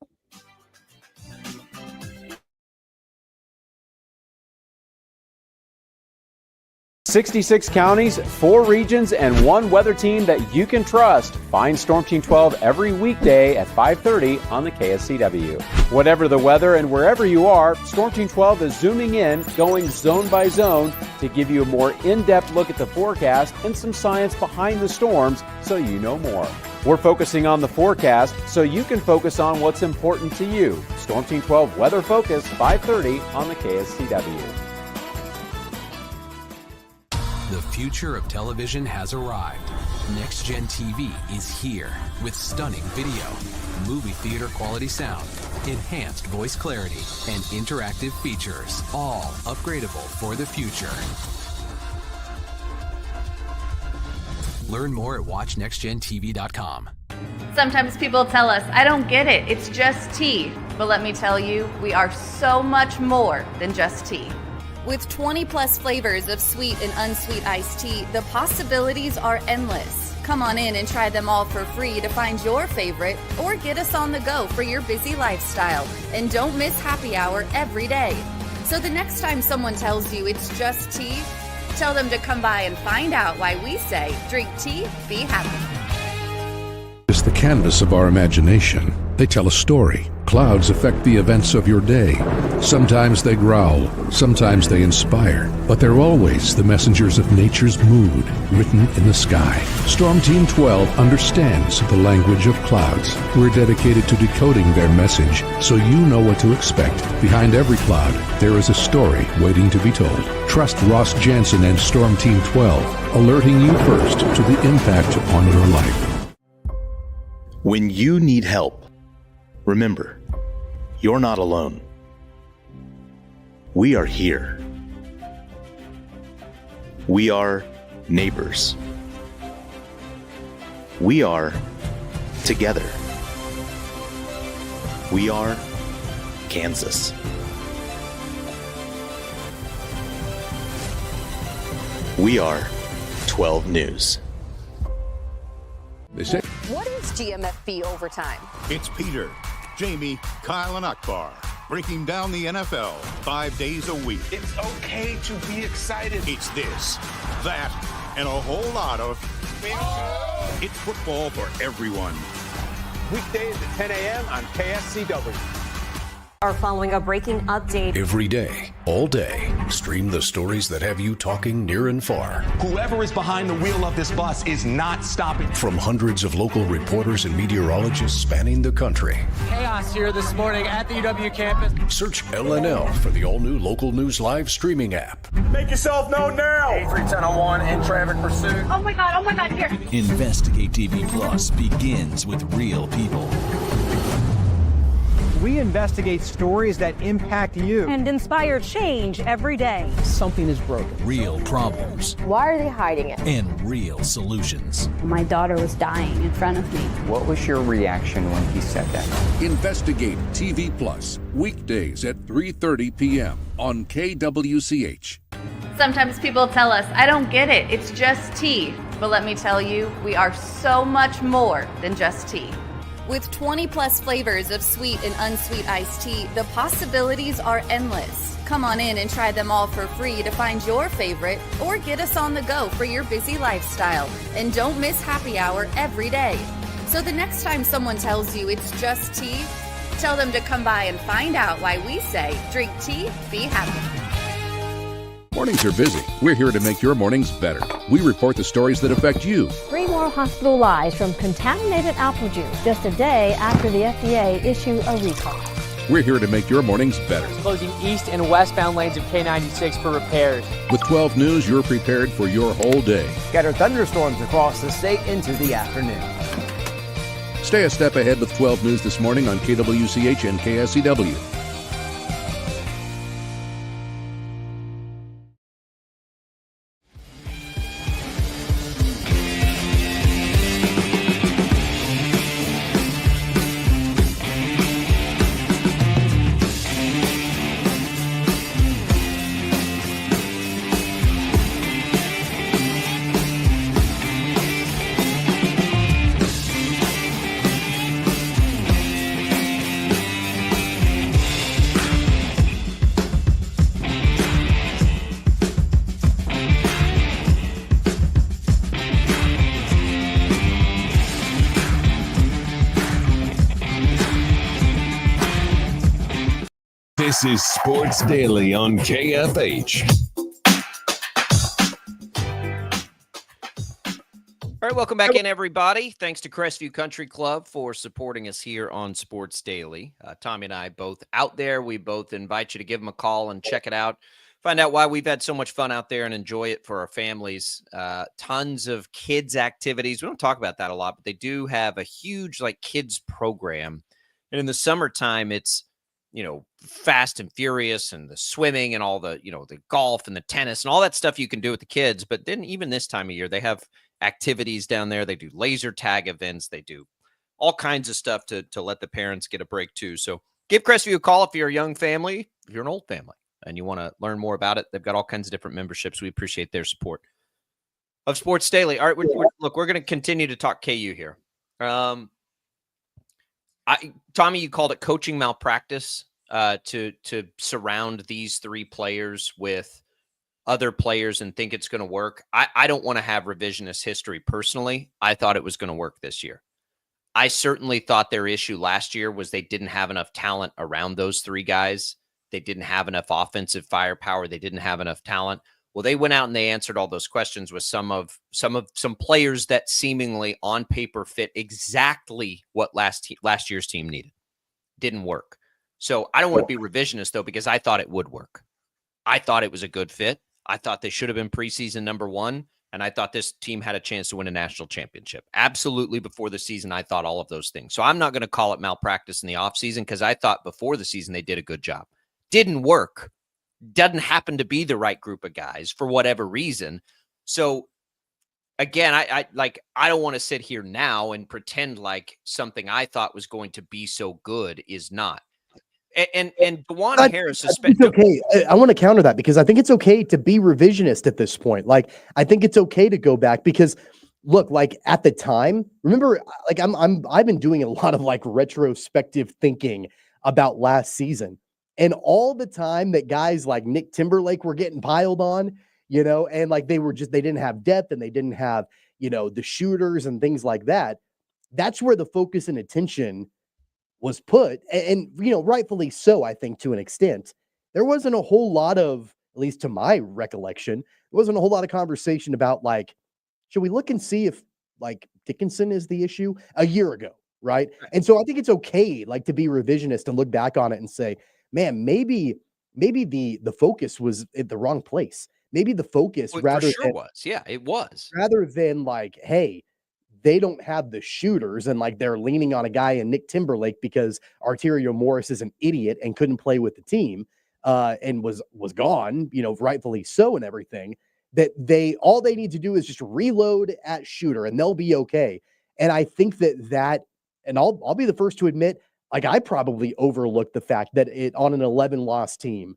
66 counties, 4 regions, and 1 weather team that you can trust. Find Storm Team 12 every weekday at 5:30 on the KSCW. Whatever the weather and wherever you are, Storm Team 12 is zooming in, going zone by zone to give you a more in-depth look at the forecast and some science behind the storms so you know more. We're focusing on the forecast so you can focus on what's important to you. Storm Team 12 Weather Focus, 5:30 on the KSCW. The future of television has arrived. Next Gen TV is here with stunning video, movie theater quality sound, enhanced voice clarity, and interactive features, all upgradable for the future. Learn more at watchnextgentv.com. Sometimes people tell us, I don't get it, it's just tea. But let me tell you, we are so much more than just tea. With 20 plus flavors of sweet and unsweet iced tea, the possibilities are endless. Come on in and try them all for free to find your favorite or get us on the go for your busy lifestyle. And don't miss happy hour every day. So the next time someone tells you it's just tea, tell them to come by and find out why we say drink tea, be happy. It's the canvas of our imagination. They tell a story. Clouds affect the events of your day. Sometimes they growl, sometimes they inspire, but they're always the messengers of nature's mood written in the sky. Storm Team 12 understands the language of clouds. We're dedicated to decoding their message so you know what to expect. Behind every cloud, there is a story waiting to be told. Trust Ross Jansen and Storm Team 12, alerting you first to the impact on your life. When you need help, remember, you're not alone. We are here. We are neighbors. We are together. We are Kansas. We are 12 News. What is GMFB overtime? It's Peter, Jamie, Kyle, and Akbar breaking down the NFL 5 days a week. It's okay to be excited. It's this, that, and a whole lot of... It's football for everyone. Weekdays at 10 a.m. on KSCW. Are following a breaking update. Every day, all day, stream the stories that have you talking near and far. Whoever is behind the wheel of this bus is not stopping. From hundreds of local reporters and meteorologists spanning the country. Chaos here this morning at the UW campus. Search LNL for the all-new Local News Live streaming app. Make yourself known now. 31001 in traffic pursuit. Oh my God, here. Investigate TV Plus begins with real people. We investigate stories that impact you and inspire change every day. Something is broken. Real problems. Why are they hiding it? And real solutions. My daughter was dying in front of me. What was your reaction when he said that? Investigate TV Plus, weekdays at 3:30 p.m. on KWCH. Sometimes people tell us, I don't get it, it's just tea. But let me tell you, we are so much more than just tea. With 20 plus flavors of sweet and unsweet iced tea, the possibilities are endless. Come on in and try them all for free to find your favorite or get us on the go for your busy lifestyle. And don't miss happy hour every day. So the next time someone tells you it's just tea, tell them to come by and find out why we say drink tea, be happy. Mornings are busy. We're here to make your mornings better. We report the stories that affect you. 3 more hospital lies from contaminated apple juice just a day after the FDA issue a recall. We're here to make your mornings better. Closing east and westbound lanes of K96 for repairs. With 12 News, you're prepared for your whole day. Scattered thunderstorms across the state into the afternoon. Stay a step ahead with 12 News this morning on KWCH and KSCW. This is Sports Daily on KFH. All right, welcome back in, everybody. Thanks to Crestview Country Club for supporting us here on Sports Daily. Tommy and I both out there. We both invite you to give them a call and check it out. Find out why we've had so much fun out there and enjoy it for our families. Tons of kids activities. We don't talk about that a lot, but they do have a huge kids program. And in the summertime, it's Fast and Furious and the swimming and all the, the golf and the tennis and all that stuff you can do with the kids. But then even this time of year, they have activities down there. They do laser tag events. They do all kinds of stuff to let the parents get a break too. So give Crestview a call if you're a young family, if you're an old family and you want to learn more about it. They've got all kinds of different memberships. We appreciate their support of Sports Daily. All right, we're going to continue to talk KU here. Tommy, you called it coaching malpractice to surround these 3 players with other players and think it's going to work. I don't want to have revisionist history personally. I thought it was going to work this year. I certainly thought their issue last year was they didn't have enough talent around those 3 guys. They didn't have enough offensive firepower. They didn't have enough talent. Well, they went out and they answered all those questions with some players that seemingly on paper fit exactly what last year's team needed. Didn't work. So I don't want to be revisionist though, because I thought it would work. I thought it was a good fit. I thought they should have been preseason number 1, and I thought this team had a chance to win a national championship. Absolutely, before the season, I thought all of those things. So I'm not going to call it malpractice in the offseason because I thought before the season they did a good job. Didn't work. Doesn't happen to be the right group of guys for whatever reason. So again, I don't want to sit here now and pretend like something I thought was going to be so good is not. And DeJuan Harris is okay. I want to counter that because I think it's okay to be revisionist at this point. I think it's okay to go back because look, at the time, remember, I've been doing a lot of retrospective thinking about last season. And all the time that guys like Nick Timberlake were getting piled on, and they didn't have depth and they didn't have, the shooters and things like that. That's where the focus and attention was put. And rightfully so, I think to an extent. There wasn't a whole lot of, at least to my recollection, there wasn't a whole lot of conversation about should we look and see if Dickinson is the issue a year ago. Right. And so I think it's okay, to be revisionist and look back on it and say, man, maybe the focus was at the wrong place. Maybe the focus it was. Yeah, it was. Rather than hey, they don't have the shooters, and like they're leaning on a guy in Nick Timberlake because Arterio Morris is an idiot and couldn't play with the team, and was gone, rightfully so and everything. That all they need to do is just reload at shooter and they'll be okay. And I think that and I'll be the first to admit, like I probably overlooked the fact that on an 11-loss team,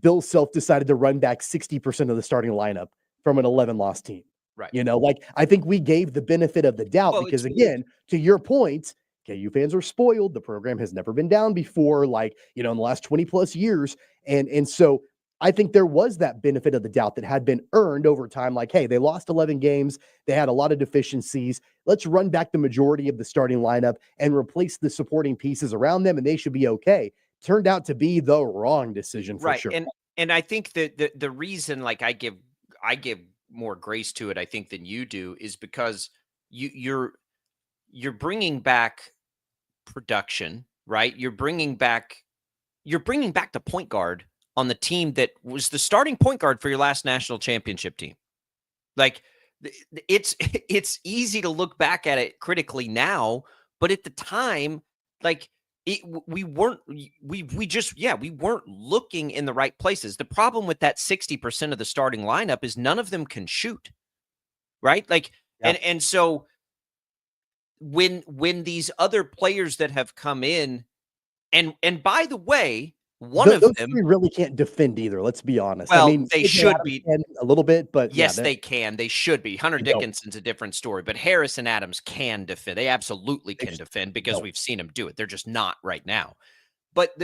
Bill Self decided to run back 60% of the starting lineup from an 11-loss team. Right. Like I think we gave the benefit of the doubt because again, to your point, KU fans are spoiled. The program has never been down before, in the last 20 plus years. And so I think there was that benefit of the doubt that had been earned over time. Like, hey, they lost 11 games. They had a lot of deficiencies. Let's run back the majority of the starting lineup and replace the supporting pieces around them, and they should be okay. Turned out to be the wrong decision for sure. And I think that the reason, like I give more grace to it, I think, than you do, is because you're bringing back production, right? You're bringing back the point guard on the team that was the starting point guard for your last national championship team. Like it's easy to look back at it critically now, but at the time, like we weren't looking in the right places. The problem with that 60% of the starting lineup is none of them can shoot, right? Like, and so when these other players that have come in, and by the way, those three really can't defend either. Let's be honest. Well, I mean, they should be a little bit, but yes, they can. They should be. Hunter Dickinson's a different story, but Harris and Adams can defend. They absolutely can defend because we've seen them do it. They're just not right now. But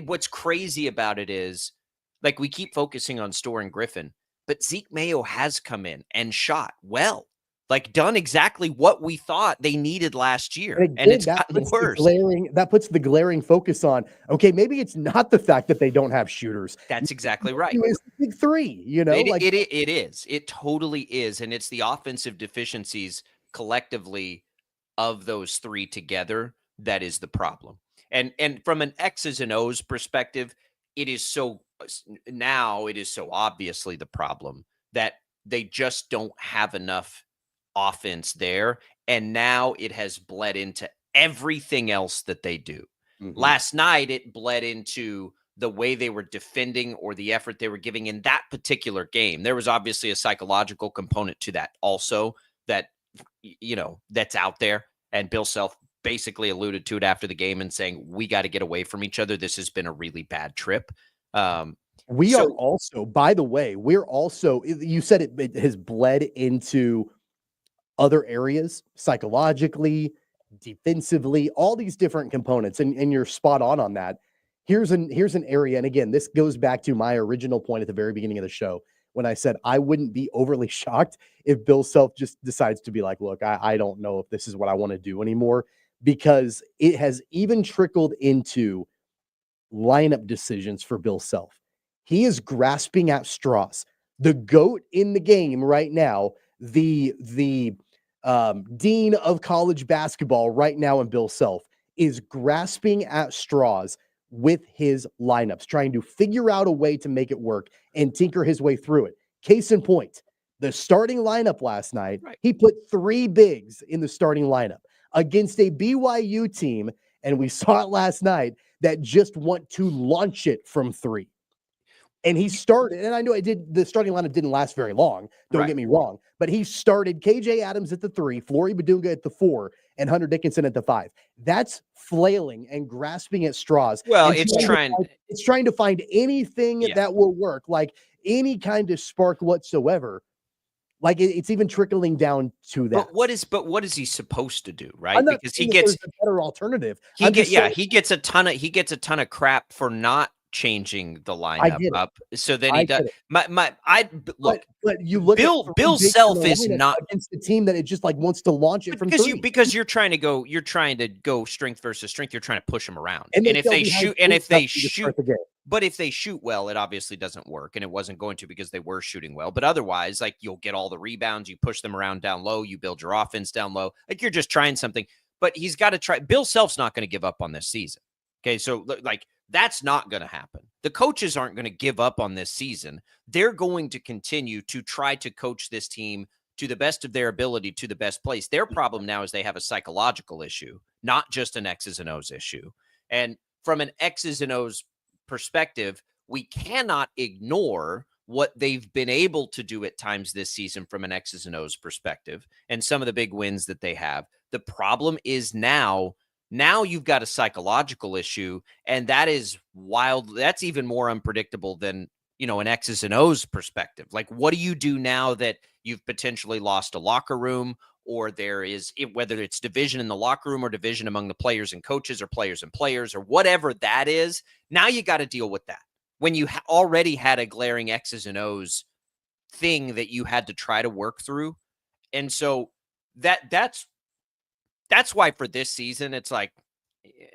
what's crazy about it is, like, we keep focusing on Storr and Griffin, but Zeke Mayo has come in and shot well. Like, done exactly what we thought they needed last year. And it's gotten worse. That puts the glaring focus on, okay, maybe it's not the fact that they don't have shooters. That's exactly right. It's the big three, It is. It totally is. And it's the offensive deficiencies collectively of those three together that is the problem. And from an X's and O's perspective, it is so obviously the problem that they just don't have enough offense there, and now it has bled into everything else that they do. Last night it bled into the way they were defending or the effort they were giving in that particular game. There was obviously a psychological component to that also that that's out there, and Bill Self basically alluded to it after the game and saying, we got to get away from each other. This has been a really bad trip. We are also, by the way, you said it has bled into other areas, psychologically, defensively, all these different components, and you're spot on that. Here's an area, and again, this goes back to my original point at the very beginning of the show when I said I wouldn't be overly shocked if Bill Self just decides to be like, look, I don't know if this is what I want to do anymore, because it has even trickled into lineup decisions for Bill Self. He is grasping at straws. The GOAT in the game right now, the dean of college basketball right now in Bill Self, is grasping at straws with his lineups, trying to figure out a way to make it work and tinker his way through it. Case in point, the starting lineup last night, he put 3 bigs in the starting lineup against a BYU team, and we saw it last night, that just want to launch it from 3. And he started, and I know the starting lineup didn't last very long, don't get me wrong, but he started KJ Adams at the 3, Flory Badunga at the 4, and Hunter Dickinson at the 5. That's flailing and grasping at straws. Well, and it's trying to find anything that will work, like any kind of spark whatsoever. Like it's even trickling down to that. But what is he supposed to do, right? Because he gets a better alternative. He gets a ton of crap for not changing the lineup up. So then he does. But you look Bill Self is not against the team that it just like wants to launch it from 3. Because you're trying to go strength versus strength. You're trying to push them around, and if they shoot well, it obviously doesn't work, and it wasn't going to because they were shooting well. But otherwise, like, you'll get all the rebounds, you push them around down low, you build your offense down low. Like, you're just trying something. But he's got to try. Bill Self's not going to give up on this season. Okay, so like, that's not going to happen. The coaches aren't going to give up on this season. They're going to continue to try to coach this team to the best of their ability to the best place. Their problem now is they have a psychological issue, not just an X's and O's issue. And from an X's and O's perspective, we cannot ignore what they've been able to do at times this season from an X's and O's perspective and some of the big wins that they have. The problem is now you've got a psychological issue, and that is wild. That's even more unpredictable than, an X's and O's perspective. Like, what do you do now that you've potentially lost a locker room, or there is, whether it's division in the locker room or division among the players and coaches or players and players or whatever that is? Now you got to deal with that when you already had a glaring X's and O's thing that you had to try to work through. And so that's why for this season, it's like,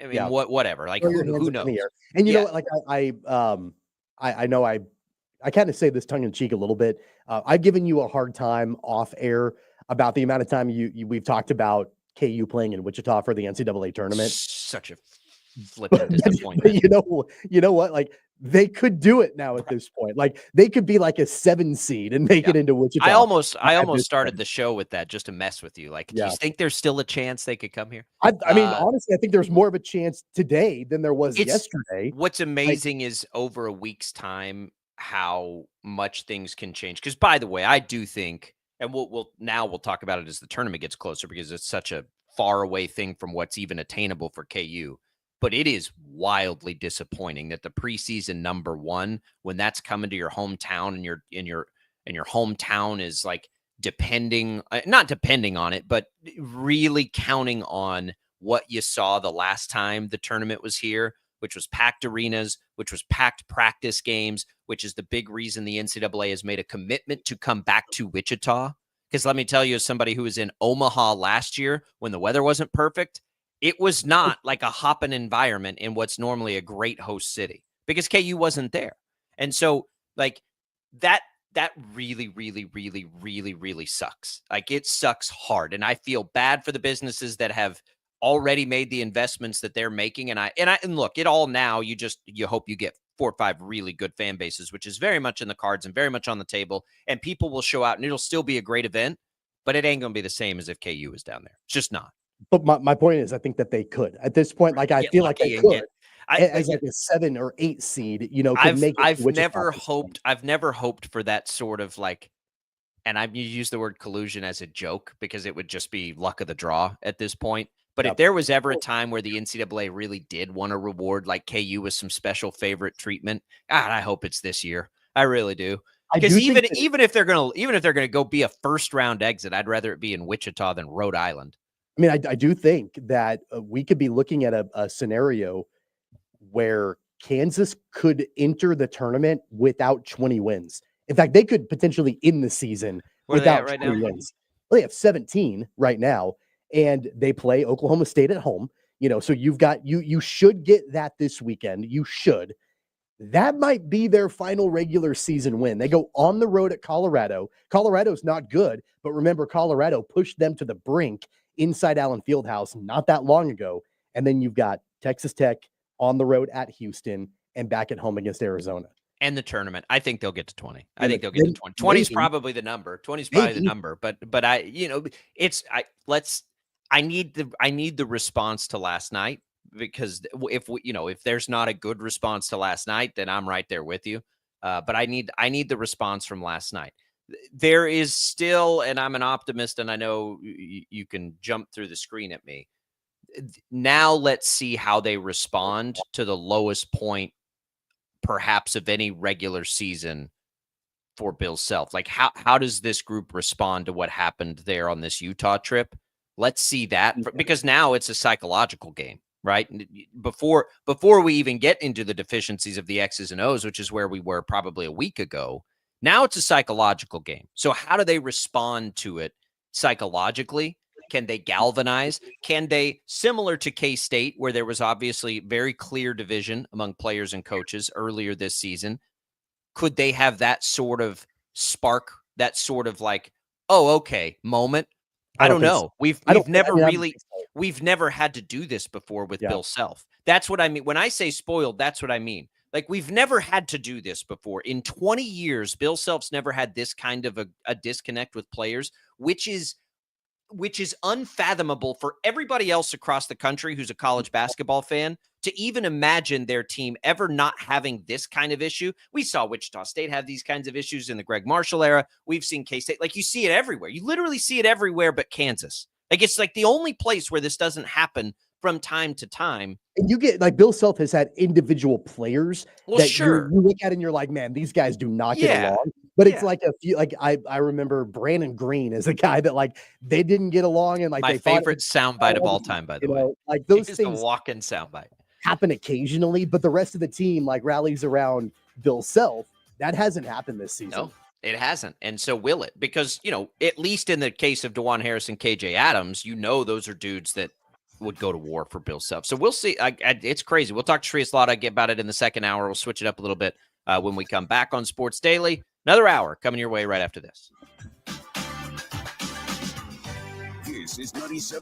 I mean, whatever, like who knows? And you know what, like I know I kind of say this tongue in cheek a little bit. I've given you a hard time off air about the amount of time we've talked about KU playing in Wichita for the NCAA tournament. Such a flipping disappointment. You know what? Like, they could do it now at this point. Like, they could be like a 7 seed and make it into Wichita. I almost started the show with that just to mess with you. Like, do you think there's still a chance they could come here? I mean, honestly, I think there's more of a chance today than there was yesterday. What's amazing is over a week's time, how much things can change. Because, by the way, I do think, and we'll talk about it as the tournament gets closer, because it's such a far away thing from what's even attainable for KU. But it is wildly disappointing that the preseason number 1, when that's coming to your hometown, and your hometown is like not depending on it, but really counting on what you saw the last time the tournament was here, which was packed arenas, which was packed practice games, which is the big reason the NCAA has made a commitment to come back to Wichita. Because let me tell you, as somebody who was in Omaha last year when the weather wasn't perfect, it was not like a hopping environment in what's normally a great host city, because KU wasn't there. And so, like, that really, really, really, really, really sucks. Like, it sucks hard. And I feel bad for the businesses that have already made the investments that they're making. And look, it all now, you hope you get 4 or 5 really good fan bases, which is very much in the cards and very much on the table. And people will show out, and it'll still be a great event, but it ain't going to be the same as if KU was down there. It's just not. But my point is, I think that they could at this point. Like, I feel like they could, as like a 7 or 8 seed. Could make it. I've never hoped for that sort of, like, and I use the word collusion as a joke because it would just be luck of the draw at this point. But if there was ever a time where the NCAA really did want to reward like KU with some special favorite treatment, God, I hope it's this year. I really do. Because even if they're gonna go be a first round exit, I'd rather it be in Wichita than Rhode Island. I mean, I do think that we could be looking at a scenario where Kansas could enter the tournament without 20 wins. In fact, they could potentially end the season without 20 wins. Well, they have 17 right now, and they play Oklahoma State at home. So you've got you should get that this weekend. You should. That might be their final regular season win. They go on the road at Colorado. Colorado's not good, but remember, Colorado pushed them to the brink inside Allen Fieldhouse not that long ago. And then you've got Texas Tech on the road at Houston and back at home against Arizona. And the tournament. I think they'll get to 20. I think they'll get to 20. 20 is probably the number. 20 is probably the number. But I need the response to last night, because if there's not a good response to last night, then I'm right there with you. But I need the response from last night. There is still, and I'm an optimist, and I know you can jump through the screen at me. Now let's see how they respond to the lowest point, perhaps, of any regular season for Bill Self. Like, how does this group respond to what happened there on this Utah trip? Let's see that, because now it's a psychological game, right? Before we even get into the deficiencies of the X's and O's, which is where we were probably a week ago, now it's a psychological game. So how do they respond to it psychologically? Can they galvanize? Can they, similar to K-State, where there was obviously very clear division among players and coaches earlier this season, could they have that sort of spark, that sort of like, oh, okay, moment? I don't know. We've never had to do this before with Bill Self. That's what I mean. When I say spoiled, that's what I mean. Like, we've never had to do this before. In 20 years, Bill Self's never had this kind of a disconnect with players, which is unfathomable for everybody else across the country who's a college basketball fan to even imagine their team ever not having this kind of issue. We saw Wichita State have these kinds of issues in the Greg Marshall era. We've seen K-State. Like, you see it everywhere. You literally see it everywhere but Kansas. Like, it's like the only place where this doesn't happen from time to time. And you get, like, Bill Self has had individual players that sure. you look at and you're like, man, these guys do not get along. But it's like a few, like, I remember Brandon Green is a guy that, like, they didn't get along, and like my favorite soundbite of all time, by the way. Like, those things things a walk-in soundbite happen occasionally, but the rest of the team like rallies around Bill Self. That hasn't happened this season. No, it hasn't. And so will it? Because, at least in the case of DeJuan Harris and KJ Adams, those are dudes that would go to war for Bill Self. So we'll see. It's crazy. We'll talk to Shreyas Laddha about it in the second hour. We'll switch it up a little bit when we come back on Sports Daily. Another hour coming your way right after this. This is 97.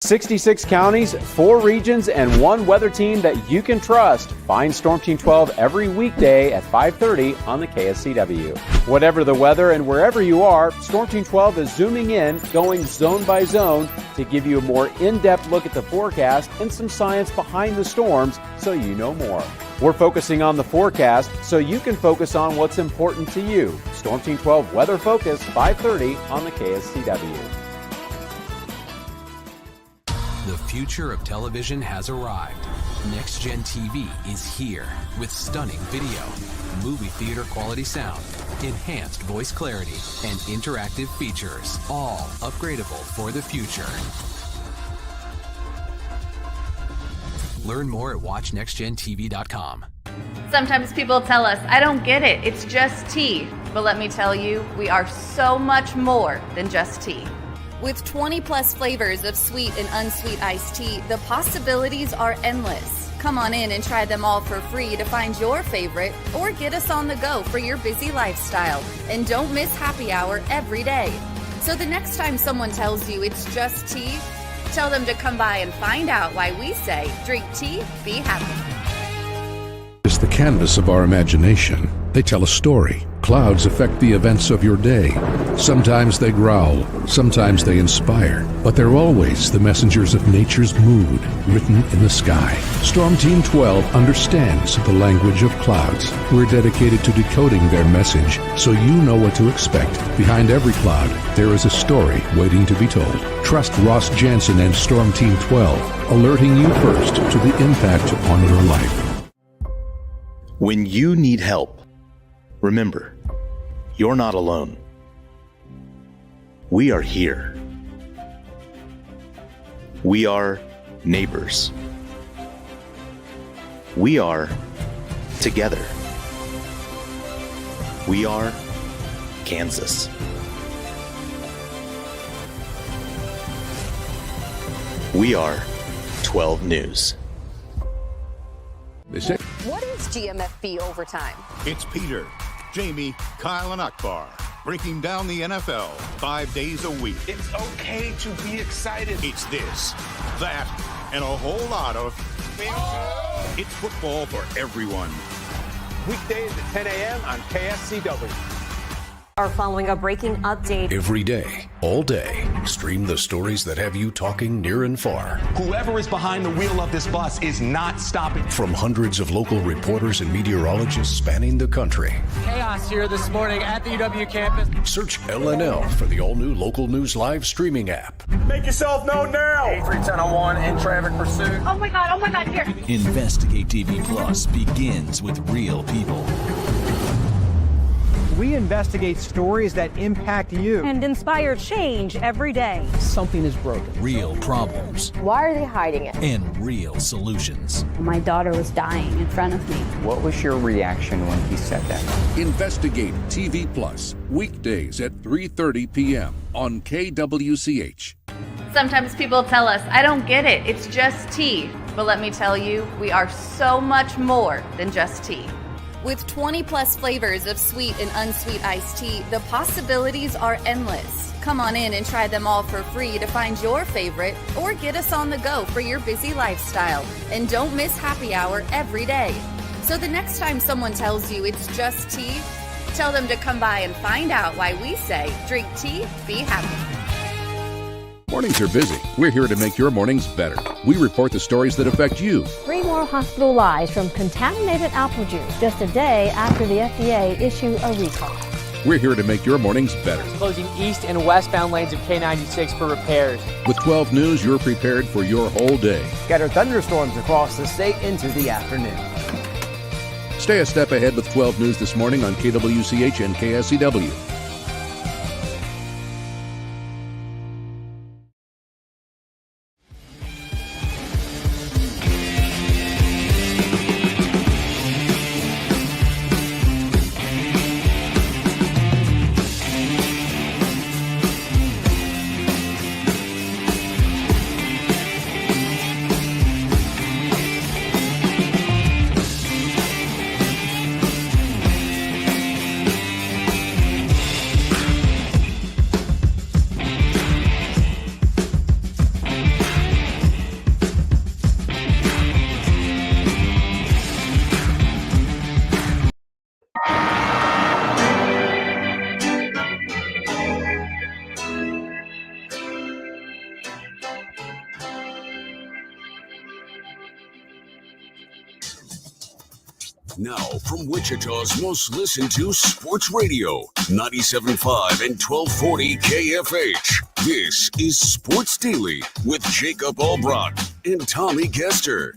66 counties, 4 regions, and 1 weather team that you can trust. Find Storm Team 12 every weekday at 5:30 on the KSCW. Whatever the weather and wherever you are, Storm Team 12 is zooming in, going zone by zone to give you a more in-depth look at the forecast and some science behind the storms so you know more. We're focusing on the forecast so you can focus on what's important to you. Storm Team 12 Weather Focus, 5:30 on the KSCW. The future of television has arrived. Next Gen TV is here with stunning video, movie theater quality sound, enhanced voice clarity, and interactive features, all upgradable for the future. Learn more at watchnextgentv.com. Sometimes people tell us, I don't get it, it's just tea. But let me tell you, we are so much more than just tea. With 20 plus flavors of sweet and unsweet iced tea, the possibilities are endless. Come on in and try them all for free to find your favorite, or get us on the go for your busy lifestyle. And don't miss happy hour every day. So the next time someone tells you it's just tea, tell them to come by and find out why we say, drink tea, be happy. It's the canvas of our imagination. They tell a story. Clouds affect the events of your day. Sometimes they growl, sometimes they inspire, but they're always the messengers of nature's mood written in the sky. Storm Team 12 understands the language of clouds. We're dedicated to decoding their message so you know what to expect. Behind every cloud, there is a story waiting to be told. Trust Ross Jansen and Storm Team 12, alerting you first to the impact on your life. When you need help, remember, you're not alone. We are here. We are neighbors. We are together. We are Kansas. We are 12 News. What is GMFB overtime? It's Peter, Jamie, Kyle, and Akbar breaking down the NFL 5 days a week. It's okay to be excited. It's this, that, and a whole lot of... It's football for everyone. Weekdays at 10 a.m. on KSCW. Are following a breaking update. Every day, all day, stream the stories that have you talking near and far. Whoever is behind the wheel of this bus is not stopping. From hundreds of local reporters and meteorologists spanning the country. Chaos here this morning at the UW campus. Search LNL for the all-new Local News Live streaming app. Make yourself known now. 310-01 in traffic pursuit. Oh my God, here. Investigate TV Plus begins with real people. We investigate stories that impact you. And inspire change every day. Something is broken. Real problems. Why are they hiding it? And real solutions. My daughter was dying in front of me. What was your reaction when he said that? Investigate TV Plus, weekdays at 3:30 p.m. on KWCH. Sometimes people tell us, I don't get it, it's just tea. But let me tell you, we are so much more than just tea. With 20 plus flavors of sweet and unsweet iced tea, the possibilities are endless. Come on in and try them all for free to find your favorite or get us on the go for your busy lifestyle. And don't miss happy hour every day. So the next time someone tells you it's just tea, tell them to come by and find out why we say drink tea, be happy. Mornings are busy. We're here to make your mornings better. We report the stories that affect you. 3 more hospitalized from contaminated apple juice just a day after the FDA issued a recall. We're here to make your mornings better. Closing east and westbound lanes of K96 for repairs. With 12 News, you're prepared for your whole day. Scattered thunderstorms across the state into the afternoon. Stay a step ahead with 12 News this morning on KWCH and KSCW. Now, from Wichita's most listened to sports radio, 97.5 and 1240 KFH. This is Sports Daily with Jacob Albrock and Tommy Kester.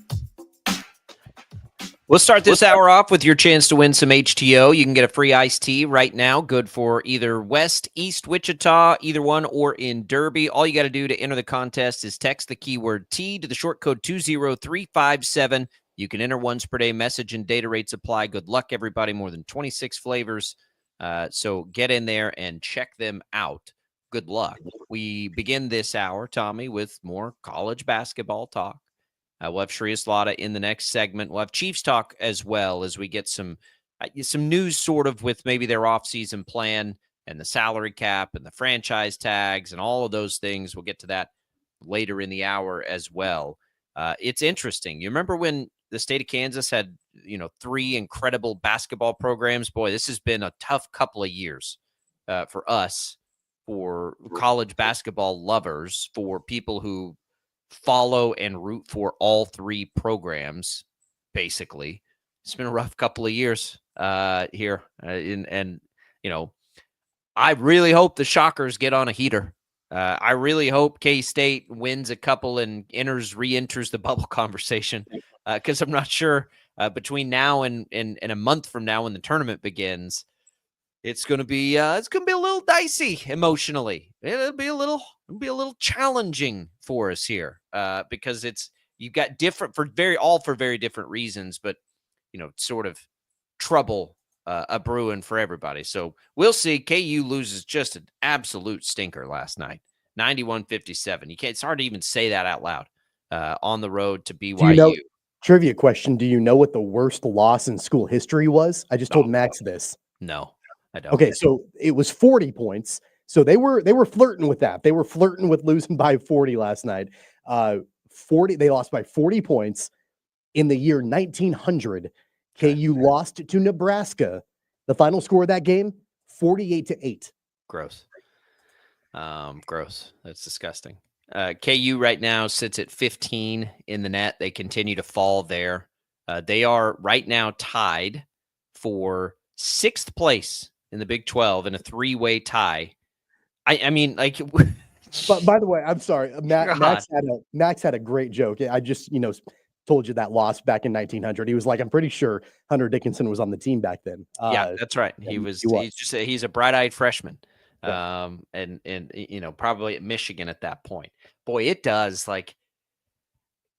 We'll start this hour off with your chance to win some HTO. You can get a free iced tea right now, good for either West, East Wichita, either one, or in Derby. All you got to do to enter the contest is text the keyword T to the short code 20357. You can enter once per day. Message and data rates apply. Good luck, everybody. More than 26 flavors. So get in there and check them out. Good luck. We begin this hour, Tommy, with more college basketball talk. We'll have Shreyas Laddha in the next segment. We'll have Chiefs talk as well as we get some news sort of with maybe their offseason plan and the salary cap and the franchise tags and all of those things. We'll get to that later in the hour as well. It's interesting. You remember when the state of Kansas had, 3 incredible basketball programs? Boy, this has been a tough couple of years for us, for college basketball lovers, for people who follow and root for all 3 programs, basically. It's been a rough couple of years here. And I really hope the Shockers get on a heater. I really hope K-State wins a couple and re-enters the bubble conversation, because I'm not sure between now and a month from now when the tournament begins, it's going to be a little dicey emotionally. It'll be a little challenging for us here because you've got different for very different reasons, but sort of trouble a brewing for everybody. So we'll see. KU loses just an absolute stinker last night, 91-57. It's hard to even say that out loud on the road to BYU. Trivia question: do you know what the worst loss in school history was? I just told Max this. No, I don't. Okay, so it was 40 points. So they were flirting with that. They were flirting with losing by 40 last night. 40. They lost by 40 points in the year 1900. KU lost to Nebraska. The final score of that game, 48-8. Gross. Gross. That's disgusting. KU right now sits at 15 in the net. They continue to fall there. They are right now tied for 6th place in the Big 12 in a 3-way tie. I mean, like. But by the way, I'm sorry. Max had a great joke. I just, told you that loss back in 1900. He was like, I'm pretty sure Hunter Dickinson was on the team back then. Yeah, that's right. He's a bright-eyed freshman. And probably at Michigan at that point. Boy, it does, like,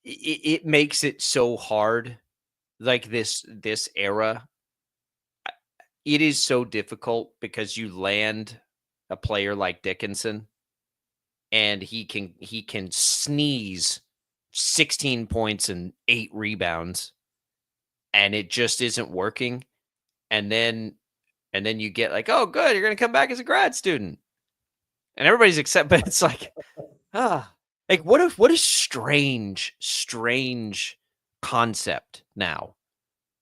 it makes it so hard, like this era. It is so difficult because you land a player like Dickinson and he can sneeze 16 points and 8 rebounds and it just isn't working. And then you get like, oh, good, you're going to come back as a grad student. And everybody's excited, but it's like, like what a strange concept now.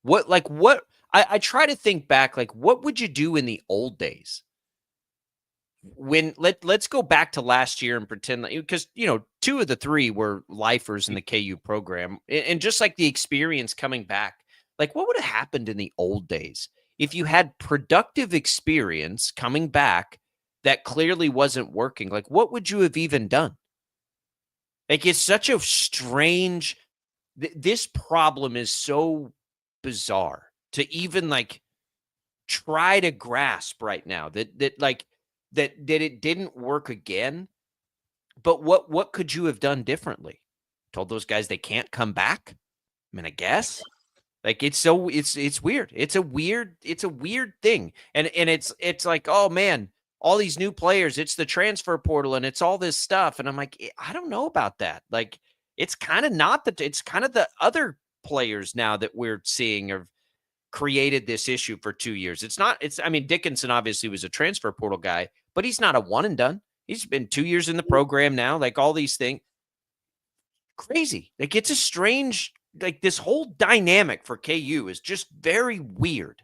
I try to think back, like, what would you do in the old days? When let's go back to last year and pretend, because two of the three were lifers in the KU program, and just like the experience coming back, like what would have happened in the old days if you had productive experience coming back that clearly wasn't working? Like, what would you have even done? Like, it's such a strange. This problem is so bizarre to even like try to grasp right now that it didn't work again. But what could you have done differently? Told those guys they can't come back? I mean, I guess. Like, it's weird. It's a weird thing. And it's like, oh man, all these new players, it's the transfer portal and it's all this stuff. And I'm like, I don't know about that. Like, it's kind of not that, it's kind of the other players now that we're seeing have created this issue for 2 years. I mean, Dickinson obviously was a transfer portal guy, but he's not a one and done. He's been 2 years in the program now, like all these things. Crazy. Like, it's a strange, like, this whole dynamic for KU is just very weird.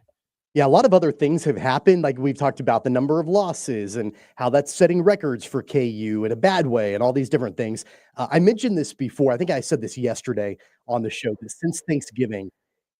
Yeah, a lot of other things have happened. Like, we've talked about the number of losses and how that's setting records for KU in a bad way and all these different things. I mentioned this before. I think I said this yesterday on the show, that since Thanksgiving,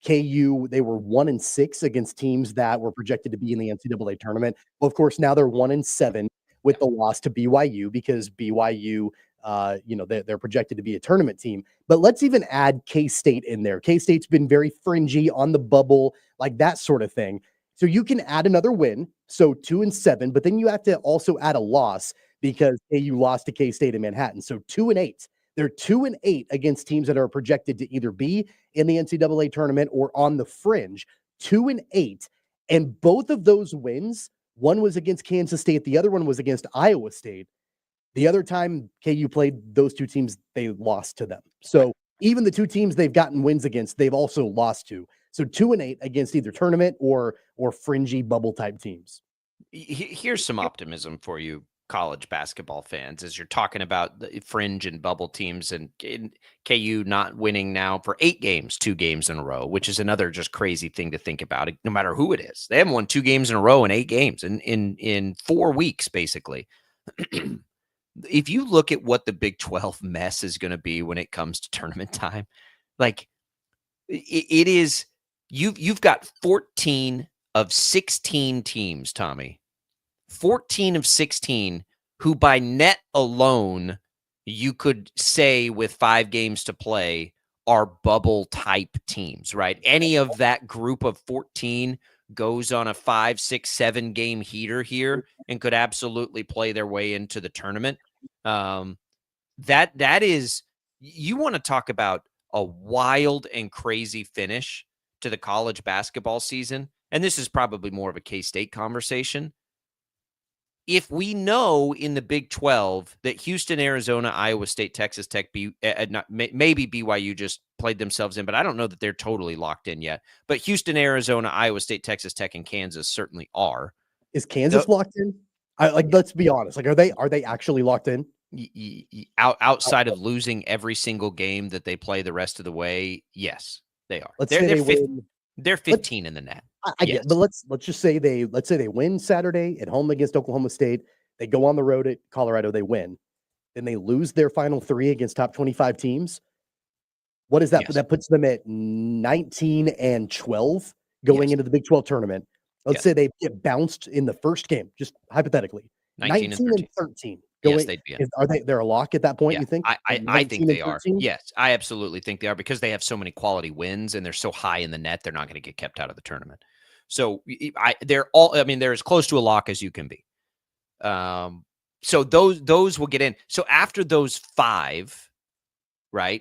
KU, they were 1-6 against teams that were projected to be in the NCAA tournament. Well, of course, now they're 1-7 with the loss to BYU, because BYU, they're projected to be a tournament team. But let's even add K-State in there. K-State's been very fringy on the bubble, like that sort of thing. So you can add another win, so 2-7, but then you have to also add a loss because KU lost to K-State in Manhattan. So 2-8. They're 2-8 against teams that are projected to either be in the NCAA tournament or on the fringe. 2-8. And both of those wins, one was against Kansas State, the other one was against Iowa State. The other time KU played those two teams, they lost to them. So even the two teams they've gotten wins against, they've also lost to. So 2-8 against either tournament or fringy bubble type teams. Here's some optimism for you, college basketball fans, as you're talking about the fringe and bubble teams, and KU not winning now for 8 games, 2 games in a row, which is another just crazy thing to think about. No matter who it is, they haven't won 2 games in a row in 8 games in 4 weeks, basically. If you look at what the Big 12 mess is going to be when it comes to tournament time, like it is, you've got 14 of 16 teams, Tommy. 14 of 16 who by net alone, you could say with 5 games to play, are bubble type teams, right? Any of that group of 14 goes on a 5, 6, 7 game heater here and could absolutely play their way into the tournament. That is, you want to talk about a wild and crazy finish to the college basketball season. And this is probably more of a K-State conversation. If we know in the Big 12 that Houston, Arizona, Iowa State, Texas Tech, maybe BYU just played themselves in, but I don't know that they're totally locked in yet. But Houston, Arizona, Iowa State, Texas Tech, and Kansas certainly are. Is Kansas locked in? Let's be honest. Like, are they actually locked in? Outside of losing every single game that they play the rest of the way, yes, they are. They're 15 in the net. I get, but let's just say they win Saturday at home against Oklahoma State. They go on the road at Colorado. They win. Then they lose their final 3 against top 25 teams. What is that? Yes. That puts them at 19-12 going into the Big 12 tournament. Let's say they get bounced in the first game, just hypothetically. 19-13. Yes, they'd be in. They're a lock at that point, you think? I think they are. Yes, I absolutely think they are, because they have so many quality wins and they're so high in the net, they're not going to get kept out of the tournament. So they're as close to a lock as you can be. So those will get in. So after those 5, right,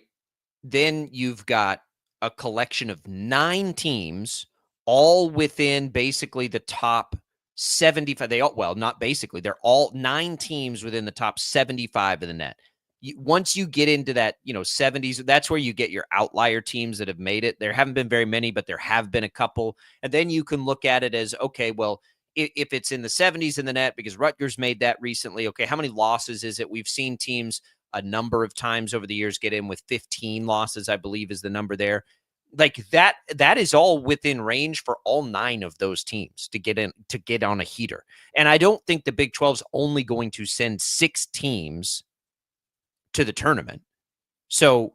then you've got a collection of 9 teams, all within basically the top 75. They're all 9 teams within the top 75 of the net. once you get into that, 70s, that's where you get your outlier teams that have made it. There haven't been very many, but there have been a couple. And then you can look at it as, okay, well, if it's in the 70s in the net, because Rutgers made that recently, okay, how many losses is it? We've seen teams a number of times over the years get in with 15 losses, I believe is the number there. Like that is all within range for all 9 of those teams to get on a heater. And I don't think the Big 12's only going to send 6 teams to the tournament. So,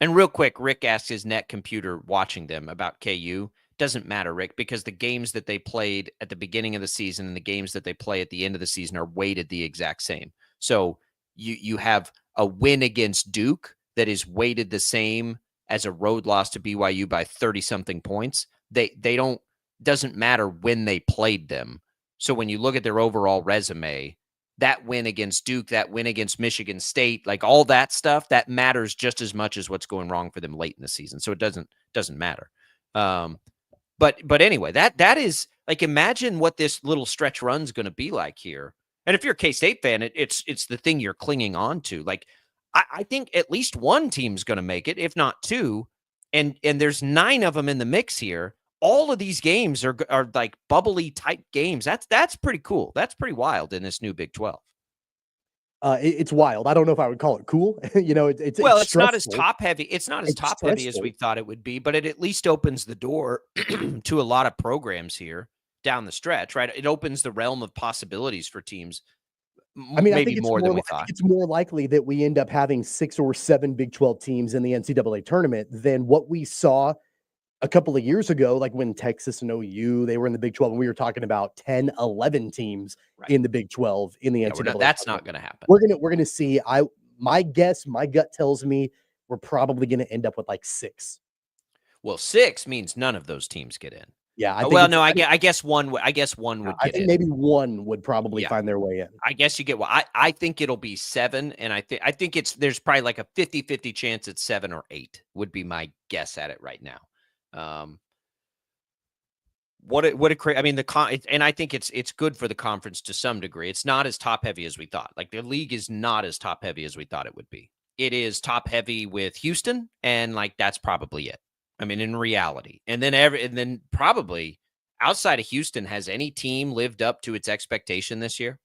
and real quick, Rick asked his net computer watching them about KU. Doesn't matter, Rick, because the games that they played at the beginning of the season and the games that they play at the end of the season are weighted the exact same. So you have a win against Duke that is weighted the same as a road loss to BYU by 30-something points. Doesn't matter when they played them. So when you look at their overall resume, that win against Duke, that win against Michigan State, like all that stuff, that matters just as much as what's going wrong for them late in the season. So it doesn't matter. But anyway, that is like, imagine what this little stretch run's going to be like here. And if you're a K-State fan, it's the thing you're clinging on to. Like, I think at least one team's going to make it, if not 2. And there's 9 of them in the mix here. All of these games are like bubbly type games. That's pretty cool. That's pretty wild in this new Big 12. It's wild. I don't know if I would call it cool. It's not as top heavy. It's not as top heavy as we thought it would be, but it at least opens the door to a lot of programs here down the stretch, right? It opens the realm of possibilities for teams. I think it's more than we thought. It's more likely that we end up having 6 or 7 Big 12 teams in the NCAA tournament than what we saw a couple of years ago, like when Texas and OU, they were in the Big 12, and we were talking about 10, 11 teams in the Big 12 in the NCAA. That's not going to happen. We're gonna see. My gut tells me we're probably going to end up with like 6. Well, 6 means none of those teams get in. Yeah. I guess one would get in. I think maybe one would probably find their way in. I guess you get I think it'll be 7, and I think there's probably like a 50-50 chance it's 7 or 8 would be my guess at it right now. And I think it's good for the conference to some degree. It's not as top heavy as we thought. Like, the league is not as top heavy as we thought it would be. It is top heavy with Houston, and like that's probably it. I mean, in reality, and then probably outside of Houston, has any team lived up to its expectation this year?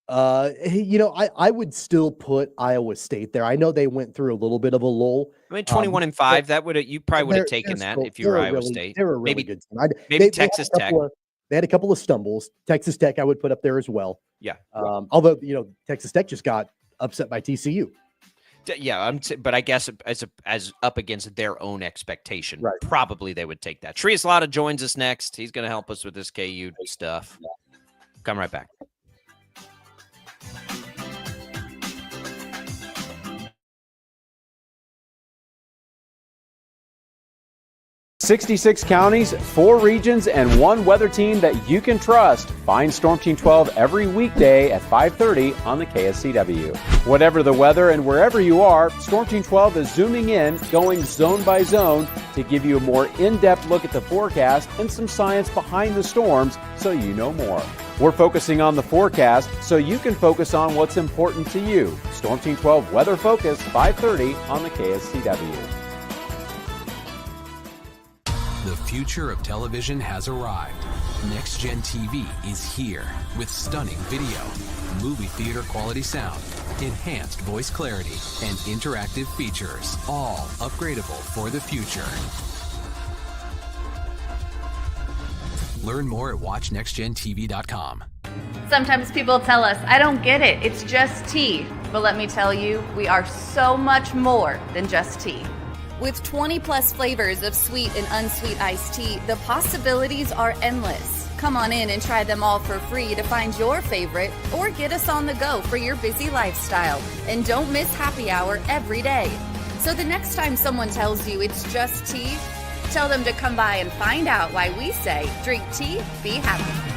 I would still put Iowa State there. I know they went through a little bit of a lull. I mean, 21-5. You probably would have taken that if you were Iowa State. They're a really good team. Maybe Texas Tech. They had a couple of stumbles. Texas Tech, I would put up there as well. Yeah. Although Texas Tech just got upset by TCU. Yeah, but I guess as up against their own expectation, probably they would take that. Shreyas Laddha joins us next. He's going to help us with this KU stuff. Come right back. 66 counties, 4 regions, and 1 weather team that you can trust. Find Storm Team 12 every weekday at 5:30 on the KSCW. Whatever the weather and wherever you are, Storm Team 12 is zooming in, going zone by zone to give you a more in-depth look at the forecast and some science behind the storms so you know more. We're focusing on the forecast so you can focus on what's important to you. Storm Team 12 Weather Focus, 5:30 on the KSCW. The future of television has arrived. Next Gen TV is here with stunning video, movie theater quality sound, enhanced voice clarity, and interactive features, all upgradable for the future. Learn more at watchnextgentv.com. Sometimes people tell us, I don't get it, it's just tea. But let me tell you, we are so much more than just tea. With 20 plus flavors of sweet and unsweet iced tea, the possibilities are endless. Come on in and try them all for free to find your favorite, or get us on the go for your busy lifestyle. And don't miss happy hour every day. So the next time someone tells you it's just tea, tell them to come by and find out why we say, drink tea, be happy.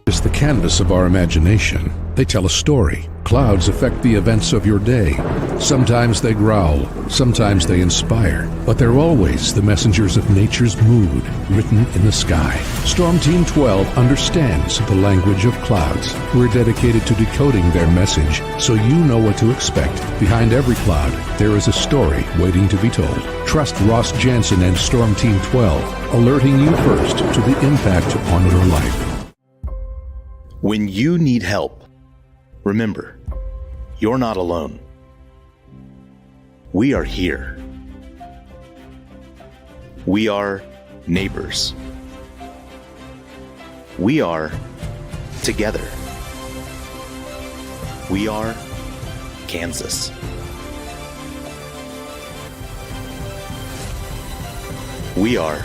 Is the canvas of our imagination. They tell a story. Clouds affect the events of your day. Sometimes they growl, sometimes they inspire, but they're always the messengers of nature's mood written in the sky. Storm Team 12 understands the language of clouds. We're dedicated to decoding their message so you know what to expect. Behind every cloud, there is a story waiting to be told. Trust Ross Jansen and Storm Team 12, alerting you first to the impact on your life. When you need help, remember, you're not alone. We are here. We are neighbors. We are together. We are Kansas. We are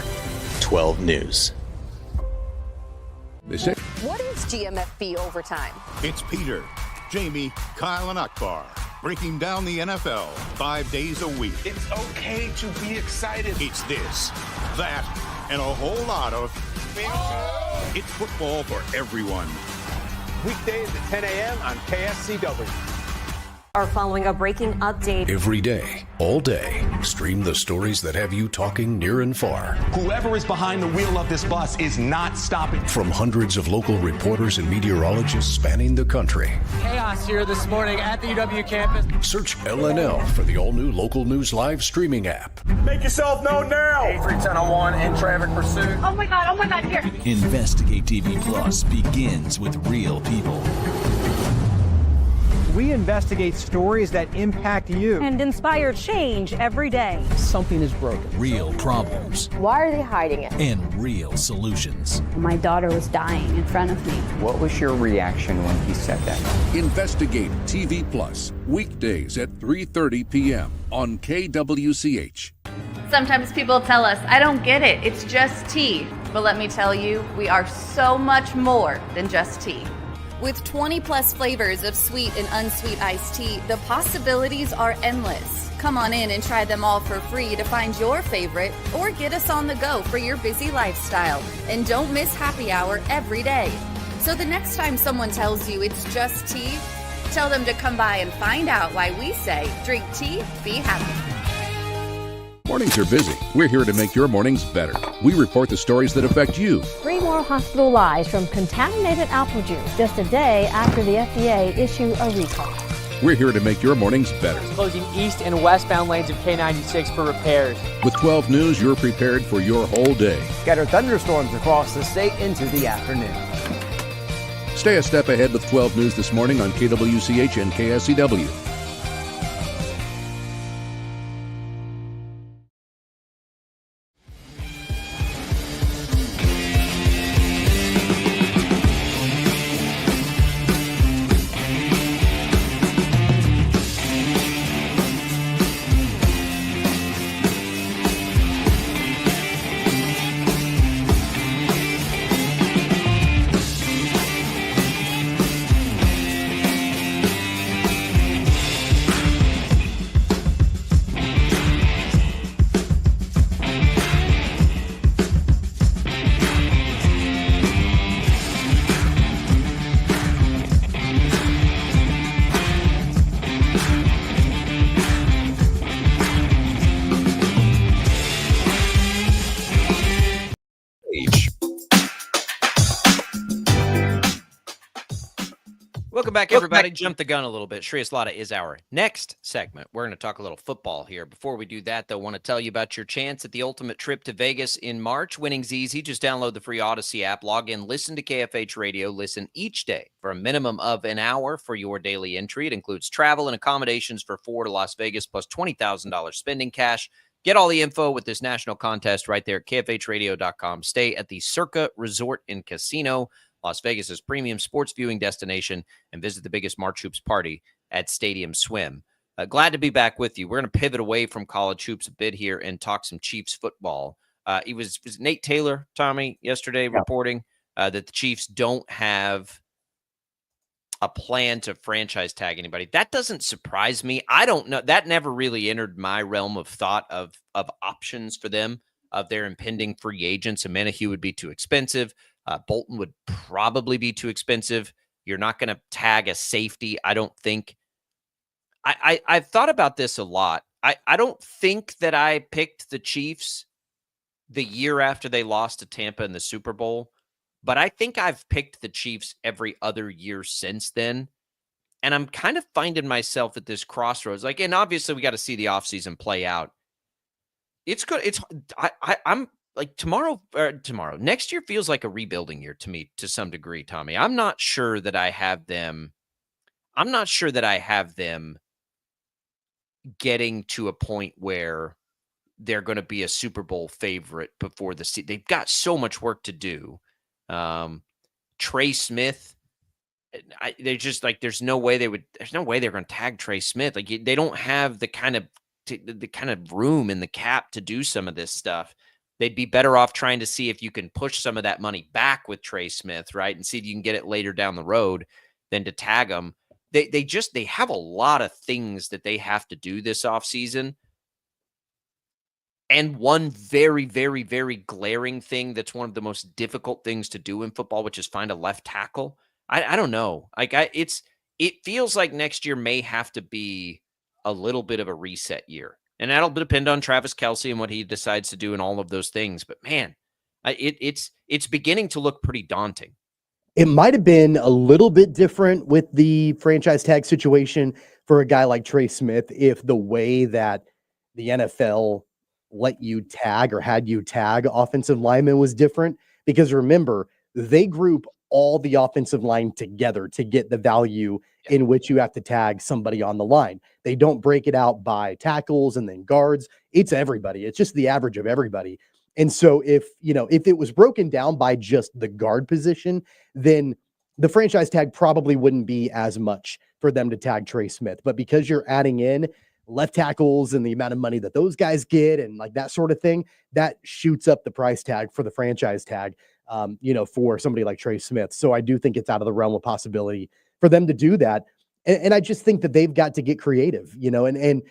12 News. What is GMFB overtime? It's Peter, Jamie, Kyle, and Akbar breaking down the NFL 5 days a week. It's okay to be excited. It's this, that, and a whole lot of It's football for everyone. Weekdays at 10 a.m. on KSCW. Are following a breaking update. Every day, all day, stream the stories that have you talking near and far. Whoever is behind the wheel of this bus is not stopping. From hundreds of local reporters and meteorologists spanning the country. Chaos here this morning at the UW campus. Search LNL for the all-new Local News Live streaming app. Make yourself known now. 31001 in traffic pursuit. Oh my God, here. Investigate TV Plus begins with real people. We investigate stories that impact you and inspire change every day. Something is broken. Real problems. Why are they hiding it? And real solutions. My daughter was dying in front of me. What was your reaction when he said that? Investigate TV Plus, weekdays at 3:30 p.m. on KWCH. Sometimes people tell us, I don't get it, it's just tea. But let me tell you, we are so much more than just tea. With 20 plus flavors of sweet and unsweet iced tea, the possibilities are endless. Come on in and try them all for free to find your favorite or get us on the go for your busy lifestyle. And don't miss happy hour every day. So the next time someone tells you it's just tea, tell them to come by and find out why we say drink tea, be happy. Mornings are busy. We're here to make your mornings better. We report the stories that affect you. 3 more hospitalized from contaminated apple juice just a day after the FDA issue a recall. We're here to make your mornings better. Closing east and westbound lanes of K96 for repairs. With 12 News, you're prepared for your whole day. Scattered thunderstorms across the state into the afternoon. Stay a step ahead with 12 News this morning on KWCH and KSCW. Welcome back, everybody. Jump the gun a little bit. Shreyas Laddha is our next segment. We're going to talk a little football here. Before we do that, though, I want to tell you about your chance at the ultimate trip to Vegas in March. Winning's easy. Just download the free Odyssey app, log in, listen to KFH Radio, listen each day for a minimum of an hour for your daily entry. It includes travel and accommodations for 4 to Las Vegas plus $20,000 spending cash. Get all the info with this national contest right there at kfhradio.com. Stay at the Circa Resort and Casino, Las Vegas's premium sports viewing destination, and visit the biggest March Hoops party at Stadium Swim. Glad to be back with you. We're going to pivot away from college hoops a bit here and talk some Chiefs football. It was Nate Taylor, Tommy, yesterday reporting that the Chiefs don't have a plan to franchise tag anybody. That doesn't surprise me. I don't know. That never really entered my realm of thought of options for them, of their impending free agents. Amenahue would be too expensive. Bolton would probably be too expensive. You're not going to tag a safety. I don't think. I've thought about this a lot. I don't think that I picked the Chiefs the year after they lost to Tampa in the Super Bowl, but I think I've picked the Chiefs every other year since then. And I'm kind of finding myself at this crossroads. Like, and obviously we got to see the offseason play out. It's good. I'm like next year feels like a rebuilding year to me to some degree, Tommy. I'm not sure that I have them getting to a point where they're going to be a Super Bowl favorite before the season. They've got so much work to do. Trey Smith, they just like, there's no way they're going to tag Trey Smith. Like, they don't have the kind of room in the cap to do some of this stuff. They'd be better off trying to see if you can push some of that money back with Trey Smith, right? And see if you can get it later down the road than to tag him. They have a lot of things that they have to do this offseason. And one very, very, very glaring thing that's one of the most difficult things to do in football, which is find a left tackle. I don't know. It feels like next year may have to be a little bit of a reset year. And that'll depend on Travis Kelce and what he decides to do and all of those things. But man, it's beginning to look pretty daunting. It might have been a little bit different with the franchise tag situation for a guy like Trey Smith if the way that the NFL let you tag or had you tag offensive linemen was different. Because remember, they group all the offensive line together to get the value in which you have to tag somebody on the line. They don't break it out by tackles and then guards. It's everybody. It's just the average of everybody. And so if it was broken down by just the guard position, then the franchise tag probably wouldn't be as much for them to tag Trey Smith. But because you're adding in left tackles and the amount of money that those guys get and like that sort of thing, that shoots up the price tag for the franchise tag, for somebody like Trey Smith. So I do think it's out of the realm of possibility for them to do that. And I just think that they've got to get creative, and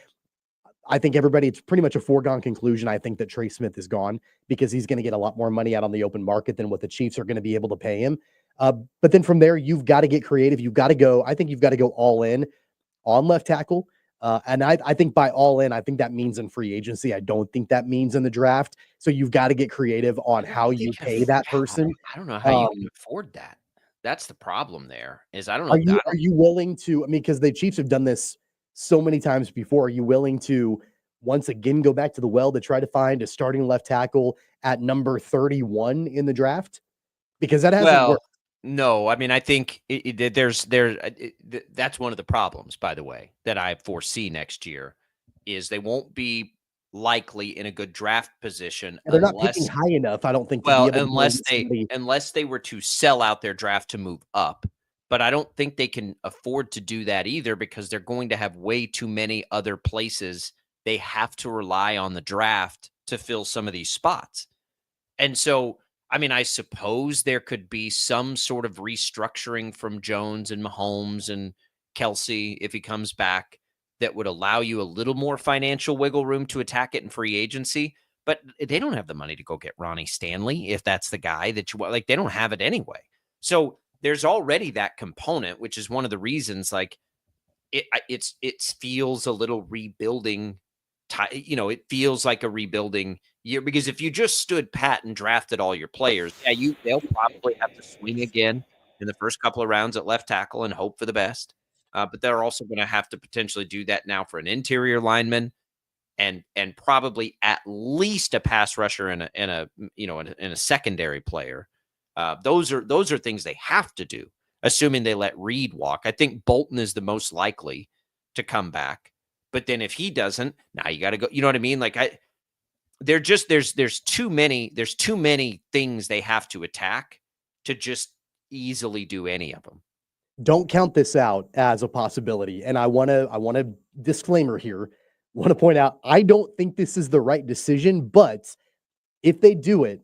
I think it's pretty much a foregone conclusion. I think that Trey Smith is gone because he's going to get a lot more money out on the open market than what the Chiefs are going to be able to pay him. But then from there, you've got to get creative. You've got to go all in on left tackle. And I think by all in, I think that means in free agency. I don't think that means in the draft. So you've got to get creative on how you pay that person. I don't know how you can afford that. That's the problem there is I don't know. Are you willing to, because the Chiefs have done this so many times before. Are you willing to once again go back to the well to try to find a starting left tackle at number 31 in the draft? Because that hasn't worked. No, I mean, I think that's one of the problems, by the way, that I foresee next year is they won't be likely in a good draft position. They're not picking high enough, I don't think. Unless they were to sell out their draft to move up. But I don't think they can afford to do that either because they're going to have way too many other places they have to rely on the draft to fill some of these spots. And so, I mean, I suppose there could be some sort of restructuring from Jones and Mahomes and Kelce if he comes back that would allow you a little more financial wiggle room to attack it in free agency. But they don't have the money to go get Ronnie Stanley if that's the guy that you want. Like, they don't have it anyway. So there's already that component, which is one of the reasons, like, it feels a little rebuilding. It feels like a rebuilding year because if you just stood pat and drafted all your players, they'll probably have to swing again in the first couple of rounds at left tackle and hope for the best. But they're also going to have to potentially do that now for an interior lineman and probably at least a pass rusher and a secondary player. Those are things they have to do, assuming they let Reed walk. I think Bolton is the most likely to come back. But then if he doesn't, now you got to go. You know what I mean? Like there's too many things they have to attack to just easily do any of them. Don't count this out as a possibility. And I want a disclaimer here. Want to point out, I don't think this is the right decision, but if they do it,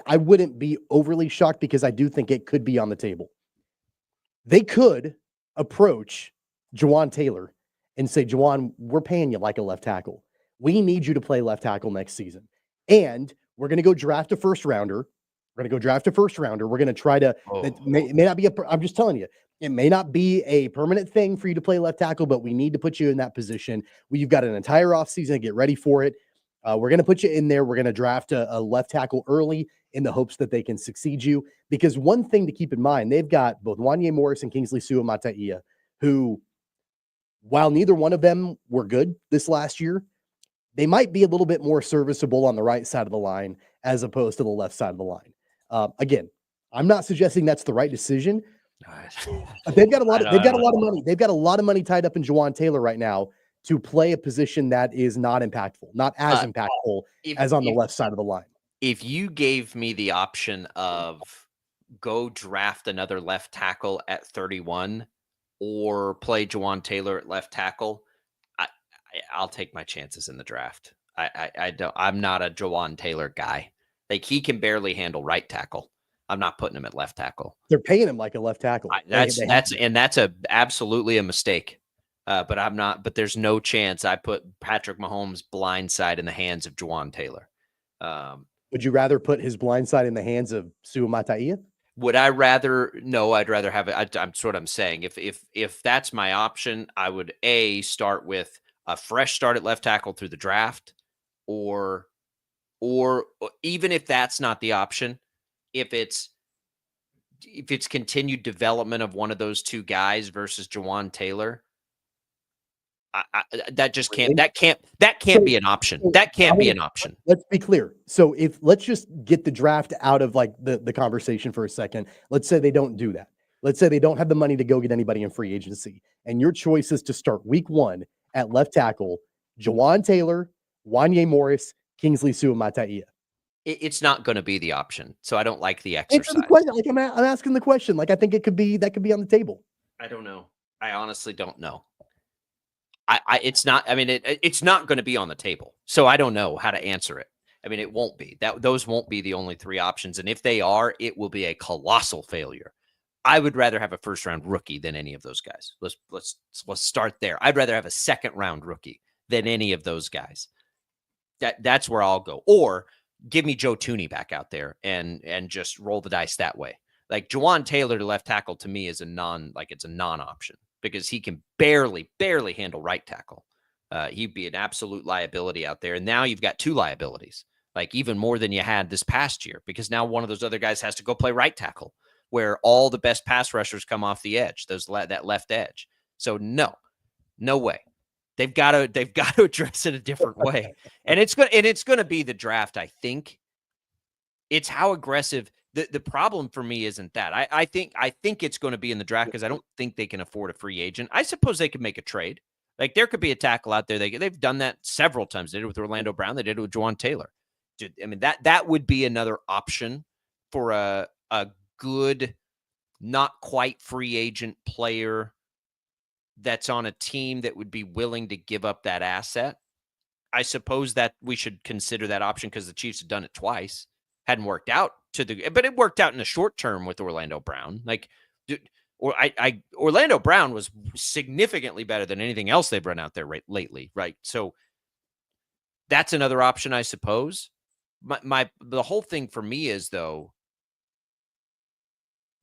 I wouldn't be overly shocked because I do think it could be on the table. They could approach Jawan Taylor and say, Jawan, we're paying you like a left tackle. We need you to play left tackle next season. And we're going to go draft a first rounder. We're going to try to, that may not be I'm just telling you, It may not be a permanent thing for you to play left tackle, but we need to put you in that position. You've got an entire offseason to get ready for it. We're going to put you in there. We're going to draft a left tackle early in the hopes that they can succeed you. Because one thing to keep in mind, they've got both Wanye Morris and Kingsley Suamataia, who, while neither one of them were good this last year, they might be a little bit more serviceable on the right side of the line as opposed to the left side of the line. Again, I'm not suggesting that's the right decision. But they've got a lot of money. They've got a lot of money tied up in Jawan Taylor right now to play a position that is not impactful, not as impactful as on the left side of the line. If you gave me the option of go draft another left tackle at 31 or play Jawan Taylor at left tackle, I'll take my chances in the draft. I'm not a Jawan Taylor guy. Like, he can barely handle right tackle. I'm not putting him at left tackle. They're paying him like a left tackle. That's absolutely a mistake. But I'm not. But there's no chance I put Patrick Mahomes' blindside in the hands of Jawan Taylor. Would you rather put his blindside in the hands of Suamataia? Would I rather? No, I'd rather have it. That's what I'm saying. If that's my option, I would start with a fresh start at left tackle through the draft, or even if that's not the option. If it's continued development of one of those two guys versus Jawan Taylor, that can't be an option. That can't be an option. Let's be clear. So let's just get the draft out of like the conversation for a second. Let's say they don't do that. Let's say they don't have the money to go get anybody in free agency, and your choice is to start week 1 at left tackle, Jawan Taylor, Wanye Morris, Kingsley Suamataia. It's not going to be the option, so I don't like the exercise. I'm asking the question. Like, I think that could be on the table. I don't know. I honestly don't know. It's not. I mean, it's not going to be on the table, so I don't know how to answer it. I mean, it won't be. Those won't be the only 3 options, and if they are, it will be a colossal failure. I would rather have a first-round rookie than any of those guys. Let's start there. I'd rather have a second-round rookie than any of those guys. That's where I'll go. Or give me Joe Tooney back out there and just roll the dice that way. Like, Jawan Taylor to left tackle to me is a non-option because he can barely handle right tackle. He'd be an absolute liability out there. And now you've got 2 liabilities, like even more than you had this past year, because now one of those other guys has to go play right tackle where all the best pass rushers come off the edge, that left edge. So no way. They've got to address it a different way. And it's going to be the draft, I think. It's how aggressive. The problem for me isn't that. I think it's going to be in the draft because I don't think they can afford a free agent. I suppose they could make a trade. Like, there could be a tackle out there. They've done that several times. They did it with Orlando Brown. They did it with Jawan Taylor. I mean, that would be another option for a good, not quite free agent player that's on a team that would be willing to give up that asset. I suppose that we should consider that option because the Chiefs have done it twice. Hadn't worked out but it worked out in the short term with Orlando Brown. Like, Orlando Brown was significantly better than anything else they've run out there lately, right? So that's another option, I suppose. The whole thing for me is, though,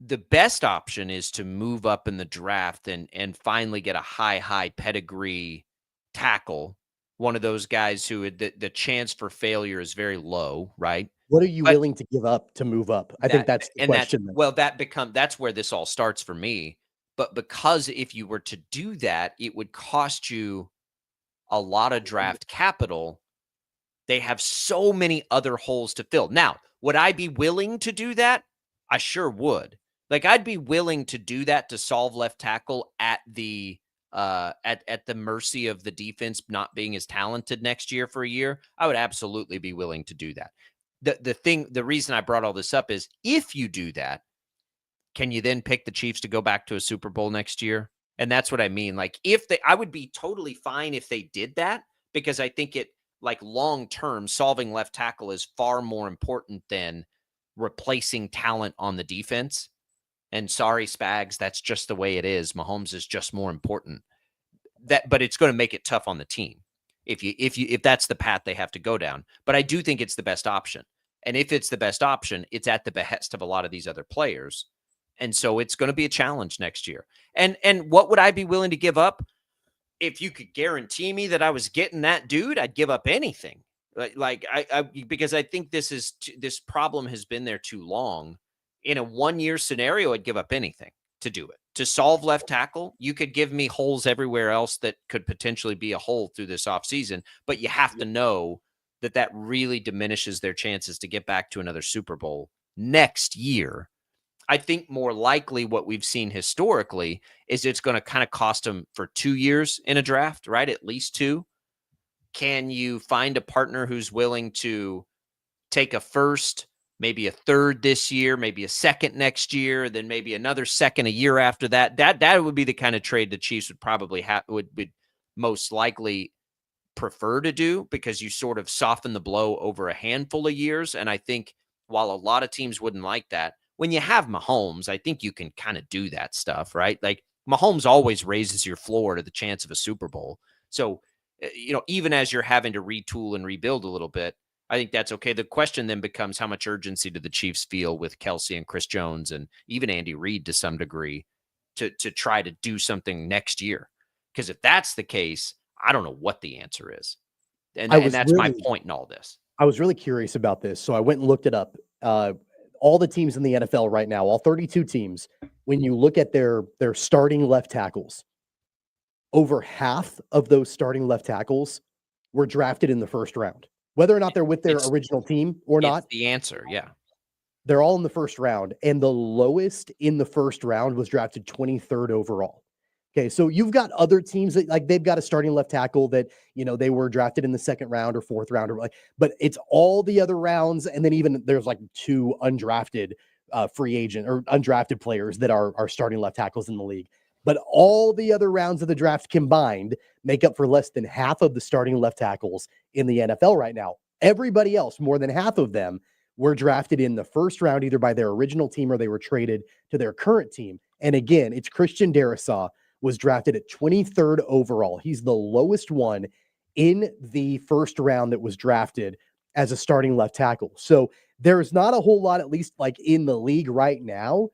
the best option is to move up in the draft and finally get a high pedigree tackle, one of those guys who the chance for failure is very low, right? What are you willing to give up to move up? I think that's the question. That's where this all starts for me. But because if you were to do that, it would cost you a lot of draft capital. They have so many other holes to fill. Now, would I be willing to do that? I sure would. Like, I'd be willing to do that to solve left tackle at the mercy of the defense not being as talented next year for a year. I would absolutely be willing to do that. The reason I brought all this up is, if you do that, can you then pick the Chiefs to go back to a Super Bowl next year? And that's what I mean. Like, I would be totally fine if they did that, because I think like, long term, solving left tackle is far more important than replacing talent on the defense. And sorry, Spags, that's just the way it is. Mahomes is just more important. But it's going to make it tough on the team if that's the path they have to go down. But I do think it's the best option. And if it's the best option, it's at the behest of a lot of these other players. And so it's going to be a challenge next year. And what would I be willing to give up? If you could guarantee me that I was getting that dude, I'd give up anything. Because I think this problem has been there too long. In a 1-year scenario, I'd give up anything to do it. To solve left tackle, you could give me holes everywhere else that could potentially be a hole through this offseason, but you have to know that really diminishes their chances to get back to another Super Bowl next year. I think more likely what we've seen historically is it's going to kind of cost them for 2 years in a draft, right? At least 2. Can you find a partner who's willing to take a first, maybe a third this year, maybe a second next year, then maybe another second a year after that? That would be the kind of trade the Chiefs would probably would most likely prefer to do, because you sort of soften the blow over a handful of years. And I think while a lot of teams wouldn't like that, when you have Mahomes, I think you can kind of do that stuff, right? Like Mahomes always raises your floor to the chance of a Super Bowl. So, even as you're having to retool and rebuild a little bit, I think that's okay. The question then becomes, how much urgency do the Chiefs feel with Kelsey and Chris Jones and even Andy Reid to some degree to try to do something next year? Because if that's the case, I don't know what the answer is. And that's my point in all this. I was really curious about this, so I went and looked it up. All the teams in the NFL right now, all 32 teams, when you look at their starting left tackles, over half of those starting left tackles were drafted in the first round. Whether or not they're with their original team or not. The answer, yeah. They're all in the first round, and the lowest in the first round was drafted 23rd overall. Okay, so you've got other teams that they've got a starting left tackle that, they were drafted in the second round or fourth round, but it's all the other rounds. And then even there's 2 undrafted free agent or undrafted players that are starting left tackles in the league. But all the other rounds of the draft combined make up for less than half of the starting left tackles in the NFL right now. Everybody else, more than half of them, were drafted in the first round, either by their original team or they were traded to their current team. And again, it's Christian Darrisaw was drafted at 23rd overall. He's the lowest one in the first round that was drafted as a starting left tackle. So there's not a whole lot, at least in the league right now,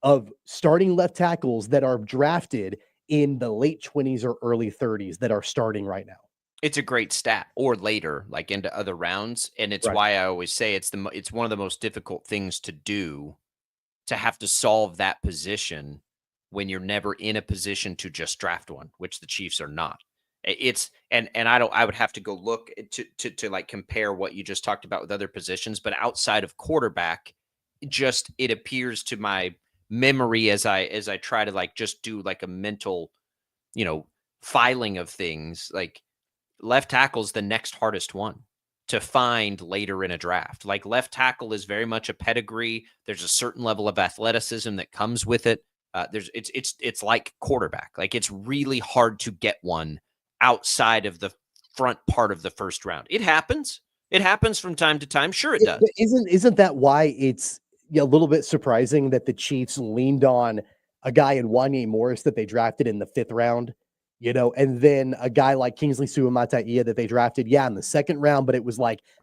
of starting left tackles that are drafted in the late 20s or early 30s that are starting right now. It's a great stat, or later, into other rounds. And it's why I always say it's one of the most difficult things to do, to have to solve that position when you're never in a position to just draft one, which the Chiefs are not. I would have to go look to compare what you just talked about with other positions, but outside of quarterback, it appears to my memory as I try to just do a mental, filing of things, left tackle's the next hardest one to find later in a draft. Left tackle is very much a pedigree. There's a certain level of athleticism that comes with it. It's like quarterback. It's really hard to get one outside of the front part of the first round. It happens. It happens from time to time. Sure, it does. Isn't that why it's a little bit surprising that the Chiefs leaned on a guy in Wanye Morris that they drafted in the 5th round, and then a guy like Kingsley Suamataia that they drafted, in the 2nd round, but it was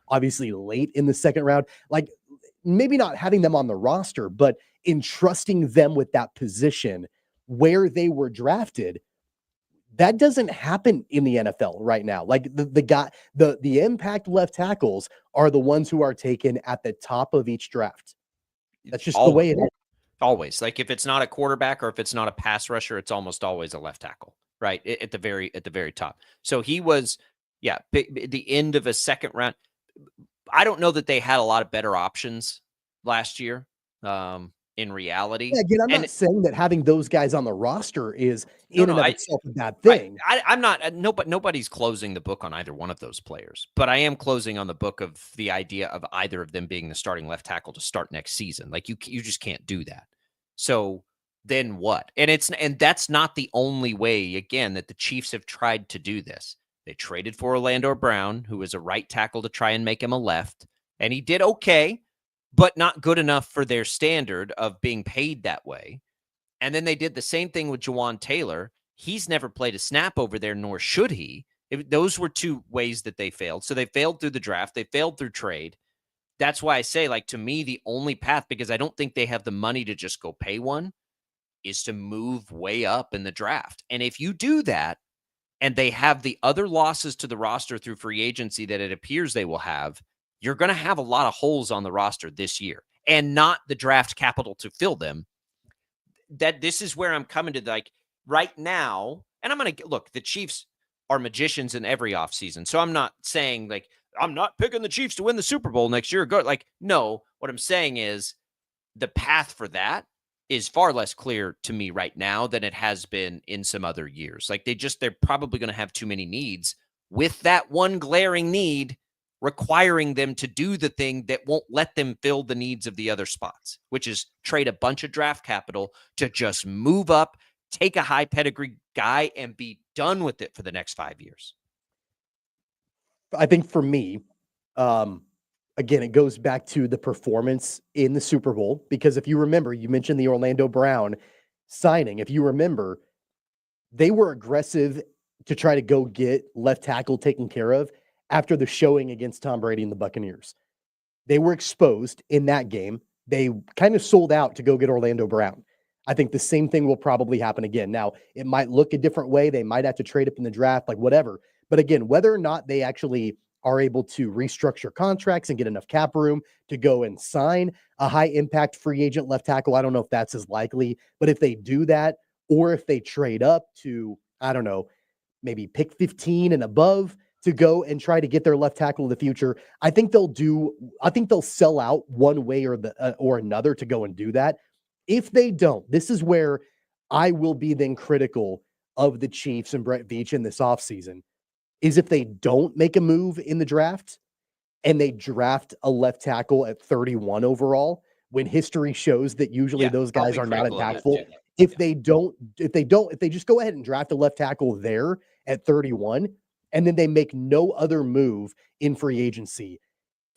obviously late in the 2nd round. Maybe not having them on the roster, but entrusting them with that position where they were drafted. That doesn't happen in the NFL right now. The impact left tackles are the ones who are taken at the top of each draft. That's just the way it is. Always. If it's not a quarterback or if it's not a pass rusher, it's almost always a left tackle, right? At the very top. So he was, the end of a 2nd round. I don't know that they had a lot of better options last year. In reality, again, I'm not saying that having those guys on the roster is in and of itself a bad thing. I'm not. Nobody's closing the book on either one of those players, but I am closing on the book of the idea of either of them being the starting left tackle to start next season. You just can't do that. So then what? And that's not the only way. Again, that the Chiefs have tried to do this. They traded for Orlando Brown, who was a right tackle, to try and make him a left, and he did okay, but not good enough for their standard of being paid that way. And then they did the same thing with Jawan Taylor. He's never played a snap over there, nor should he. Those were 2 ways that they failed. So they failed through the draft. They failed through trade. that's why I say, like, to me, the only path, because I don't think they have the money to just go pay one, is to move way up in the draft. And if you do that, and they have the other losses to the roster through free agency that it appears they will have, you're going to have a lot of holes on the roster this year and not the draft capital to fill them. That this is where I'm coming to, like, right now. And I'm going to look, the Chiefs are magicians in every offseason. So I'm not saying, like, I'm not picking the Chiefs to win the Super Bowl next year. Go, like, no, what I'm saying is the path for that is far less clear to me right now than it has been in some other years. Like, they're probably going to have too many needs, with that one glaring need requiring them to do the thing that won't let them fill the needs of the other spots, which is trade a bunch of draft capital to just move up, take a high pedigree guy, and be done with it for the next 5 years. I think for me, again, it goes back to the performance in the Super Bowl, because if you remember, you mentioned the Orlando Brown signing. If you remember, they were aggressive to try to go get left tackle taken care of after the showing against Tom Brady and the Buccaneers. They were exposed in that game. They kind of sold out to go get Orlando Brown. I think the same thing will probably happen again. Now, it might look a different way. They might have to trade up in the draft, like whatever. But again, whether or not they actually are able to restructure contracts and get enough cap room to go and sign a high impact free agent left tackle, I don't know if that's as likely. But if they do that, or if they trade up to, I don't know, maybe pick 15 and above to go and try to get their left tackle in the future, I think they'll sell out one way or another to go and do that. If they don't, this is where I will be then critical of the Chiefs and Brett Veach in this offseason, is if they don't make a move in the draft and they draft a left tackle at 31 overall, when history shows that usually those guys are not impactful. If they just go ahead and draft a left tackle there at 31, and then they make no other move in free agency,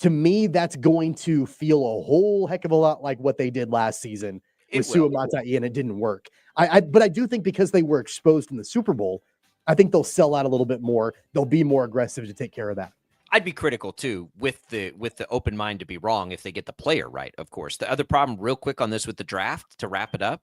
to me, that's going to feel a whole heck of a lot like what they did last season with Suamata'i, and it didn't work. But I do think because they were exposed in the Super Bowl, I think they'll sell out a little bit more. They'll be more aggressive to take care of that. I'd be critical too, with the open mind to be wrong if they get the player right, of course. The other problem, real quick on this with the draft, to wrap it up,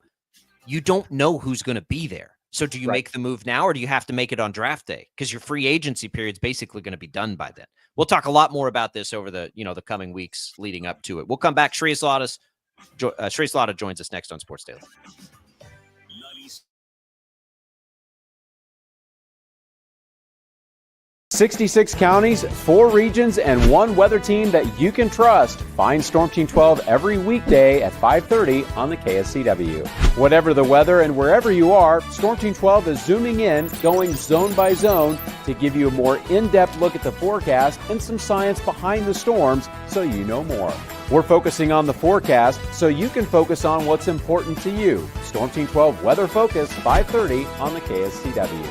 you don't know who's going to be there. So do you make the move now, or do you have to make it on draft day? Because your free agency period is basically going to be done by then. We'll talk a lot more about this over the coming weeks leading up to it. We'll come back. Shreyas Laddha joins us next on Sports Daily. 66 counties, 4 regions, and 1 weather team that you can trust. Find Storm Team 12 every weekday at 5:30 on the KSCW. Whatever the weather and wherever you are, Storm Team 12 is zooming in, going zone by zone to give you a more in-depth look at the forecast and some science behind the storms so you know more. We're focusing on the forecast so you can focus on what's important to you. Storm Team 12 Weather Focus, 5:30 on the KSCW.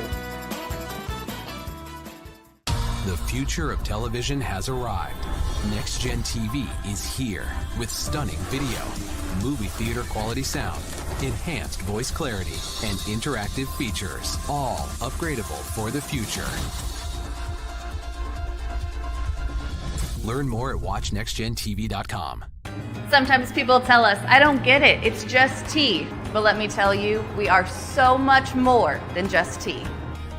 The future of television has arrived. Next Gen TV is here with stunning video, movie theater quality sound, enhanced voice clarity, and interactive features, all upgradable for the future. Learn more at watchnextgentv.com. Sometimes people tell us, I don't get it, it's just tea. But let me tell you, we are so much more than just tea.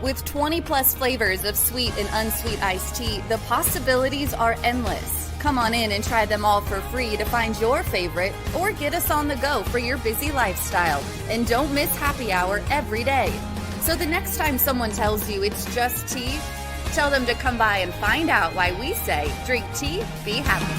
With 20-plus flavors of sweet and unsweet iced tea, the possibilities are endless. Come on in and try them all for free to find your favorite, or get us on the go for your busy lifestyle. And don't miss happy hour every day. So the next time someone tells you it's just tea, tell them to come by and find out why we say, drink tea, be happy.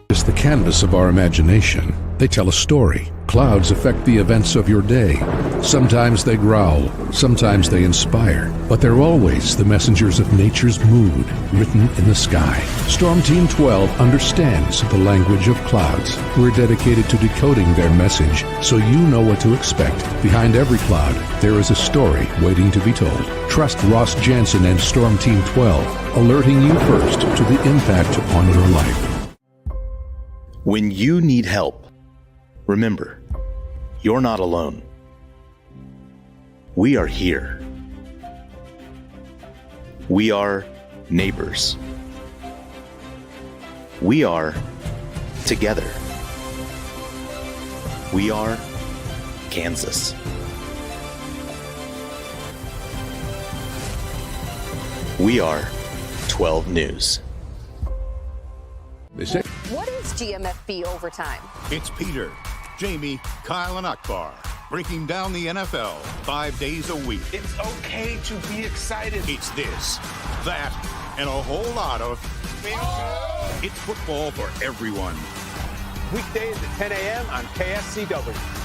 It's the canvas of our imagination. They tell a story. Clouds affect the events of your day. Sometimes they growl, sometimes they inspire, but they're always the messengers of nature's mood, written in the sky. Storm Team 12 understands the language of clouds. We're dedicated to decoding their message so you know what to expect. Behind every cloud, there is a story waiting to be told. Trust Ross Jansen and Storm Team 12, alerting you first to the impact on your life. When you need help, remember, you're not alone. We are here. We are neighbors. We are together. We are Kansas. We are 12 News. They say, What is GMFB overtime? It's Peter, Jamie, Kyle, and Akbar breaking down the NFL 5 days a week. It's okay to be excited. It's this, that, and a whole lot of. It's football for everyone. Weekdays at 10 a.m. on KSCW.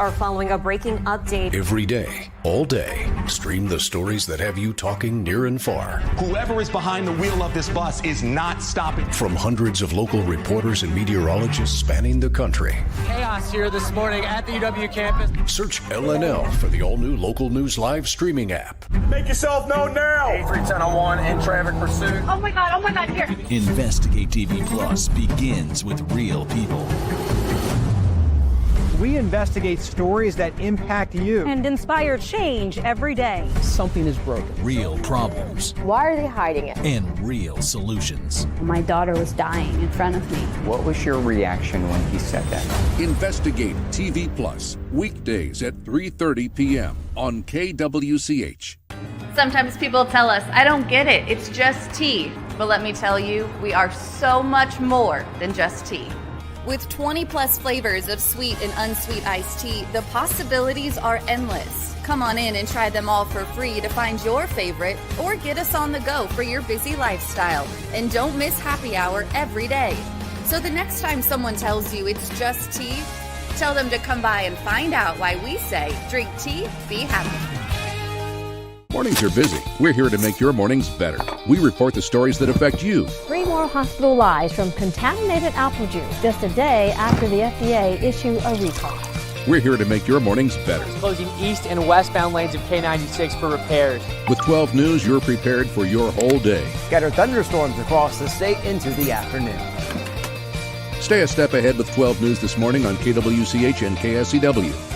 Are following a breaking update. Every day, all day, stream the stories that have you talking near and far. Whoever is behind the wheel of this bus is not stopping. From hundreds of local reporters and meteorologists spanning the country. Chaos here this morning at the UW campus. Search LNL for the all-new Local News Live streaming app. Make yourself known now. 310-01 in traffic pursuit. Oh my God, here. Investigate TV Plus begins with real people. We investigate stories that impact you and inspire change every day. Something is broken. Real problems. Why are they hiding it? And real solutions. My daughter was dying in front of me. What was your reaction when he said that? Investigate TV Plus, weekdays at 3:30 p.m. on KWCH. Sometimes people tell us, I don't get it, it's just tea. But let me tell you, we are so much more than just tea. With 20 plus flavors of sweet and unsweet iced tea, the possibilities are endless. Come on in and try them all for free to find your favorite or get us on the go for your busy lifestyle. And don't miss happy hour every day. So the next time someone tells you it's just tea, tell them to come by and find out why we say drink tea, be happy. Mornings are busy. We're here to make your mornings better. We report the stories that affect you. 3 more hospital lies from contaminated apple juice just a day after the FDA issue a recall. We're here to make your mornings better. Closing east and westbound lanes of K96 for repairs. With 12 News, you're prepared for your whole day. Scattered thunderstorms across the state into the afternoon. Stay a step ahead with 12 News this morning on KWCH and KSCW.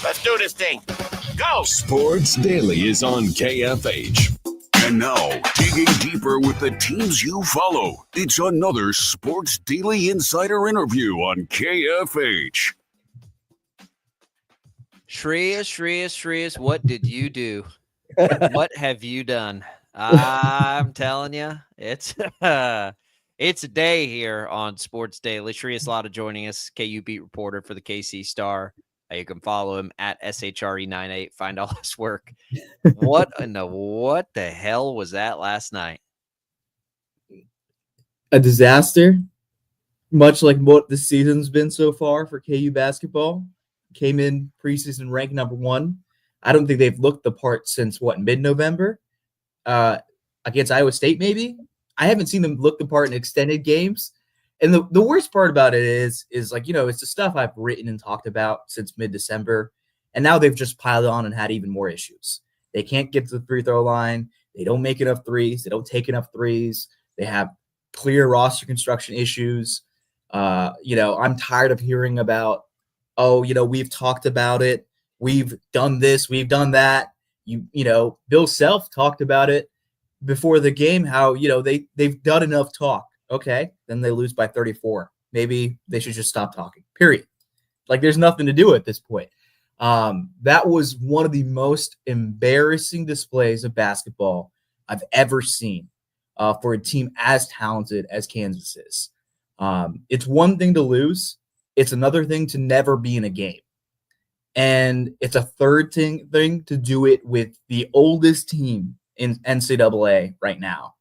Let's do this thing. Go! Sports Daily is on KFH. And now, digging deeper with the teams you follow, it's another Sports Daily Insider interview on KFH. Shreyas, what did you do? What have you done? I'm telling you, it's a day here on Sports Daily. Shreyas Laddha joining us, KU beat reporter for the KC Star. You can follow him at SHRE98. Find all his work. What the hell was that last night? A disaster, much like what the season's been so far for KU basketball. Came in preseason ranked number 1. I don't think they've looked the part since mid-November against Iowa State. Maybe I haven't seen them look the part in extended games. And the worst part about it is like, it's the stuff I've written and talked about since mid-December. And now they've just piled on and had even more issues. They can't get to the free throw line. They don't make enough threes. They don't take enough threes. They have clear roster construction issues. I'm tired of hearing about, we've talked about it. We've done this. We've done that. Bill Self talked about it before the game, how, they've done enough talk. Okay, then they lose by 34. Maybe they should just stop talking, period. Like, there's nothing to do at this point. That was one of the most embarrassing displays of basketball I've ever seen for a team as talented as Kansas is. It's one thing to lose. It's another thing to never be in a game. And it's a third thing to do it with the oldest team in NCAA right now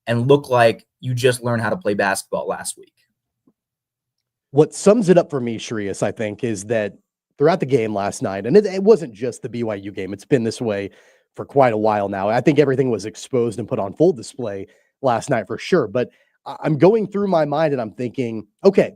and look like you just learned how to play basketball last week. What sums it up for me, Shreyas, I think, is that throughout the game last night, and it wasn't just the BYU game. It's been this way for quite a while now. I think everything was exposed and put on full display last night for sure. But I'm going through my mind and I'm thinking, okay,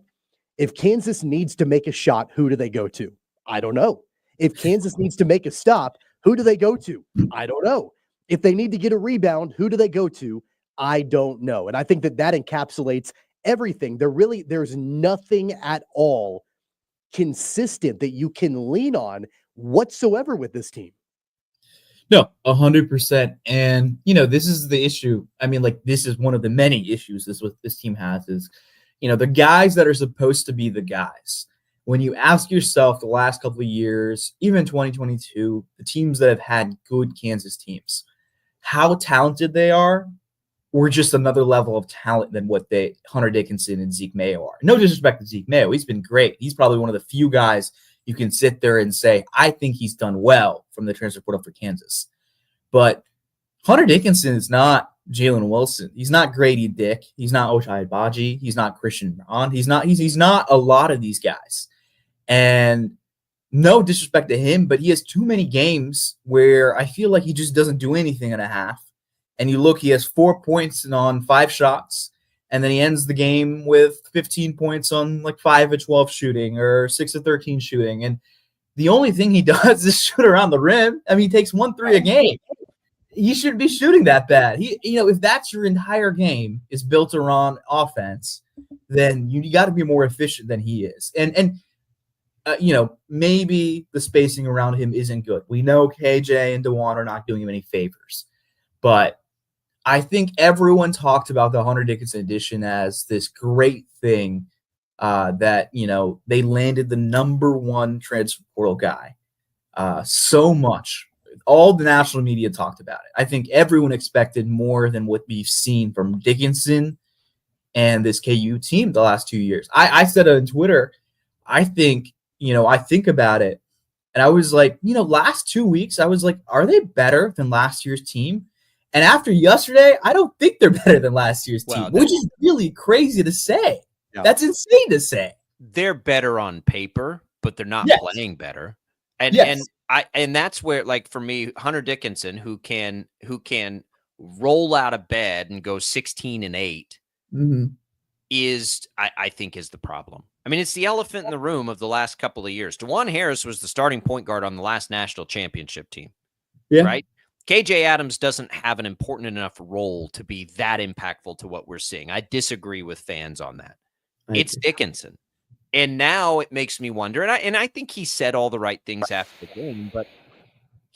if Kansas needs to make a shot, who do they go to? I don't know. If Kansas needs to make a stop, who do they go to? I don't know. If they need to get a rebound, who do they go to? I don't know. And I think that encapsulates everything. There's nothing at all consistent that you can lean on whatsoever with this team. No, 100%. And, this is the issue. I mean, this is one of the many issues this team has is, the guys that are supposed to be the guys. When you ask yourself the last couple of years, even 2022, the teams that have had good Kansas teams, how talented they are, were just another level of talent than what Hunter Dickinson and Zeke Mayo are. No disrespect to Zeke Mayo. He's been great. He's probably one of the few guys you can sit there and say, I think he's done well from the transfer portal for Kansas. But Hunter Dickinson is not Jalen Wilson. He's not Grady Dick. He's not Ochai Agbaji. He's not Christian Braun. He's not a lot of these guys. And no disrespect to him, but he has too many games where I feel like he just doesn't do anything in a half. And you look, he has 4 points on 5 shots, and then he ends the game with 15 points on 5 of 12 shooting or 6 of 13 shooting. And the only thing he does is shoot around the rim. I mean, he takes 1 3 a game. He shouldn't be shooting that bad. If that's your entire game is built around offense, then you got to be more efficient than he is. And maybe the spacing around him isn't good. We know KJ and DeJuan are not doing him any favors, but I think everyone talked about the Hunter Dickinson edition as this great thing that, they landed the number 1 transfer portal guy so much. All the national media talked about it. I think everyone expected more than what we've seen from Dickinson and this KU team the last 2 years. I said it on Twitter. I think about it, and I was like, last 2 weeks, I was like, are they better than last year's team? And after yesterday, I don't think they're better than last year's team, which is really crazy to say. Yeah. That's insane to say. They're better on paper, but they're not playing better. And and that's where, for me, Hunter Dickinson, who can roll out of bed and go 16-8, I think is the problem. I mean, it's the elephant in the room of the last couple of years. DeJuan Harris was the starting point guard on the last national championship team. Yeah. Right? KJ Adams doesn't have an important enough role to be that impactful to what we're seeing. I disagree with fans on that. It's Dickinson. And now it makes me wonder, and I think he said all the right things after the game, but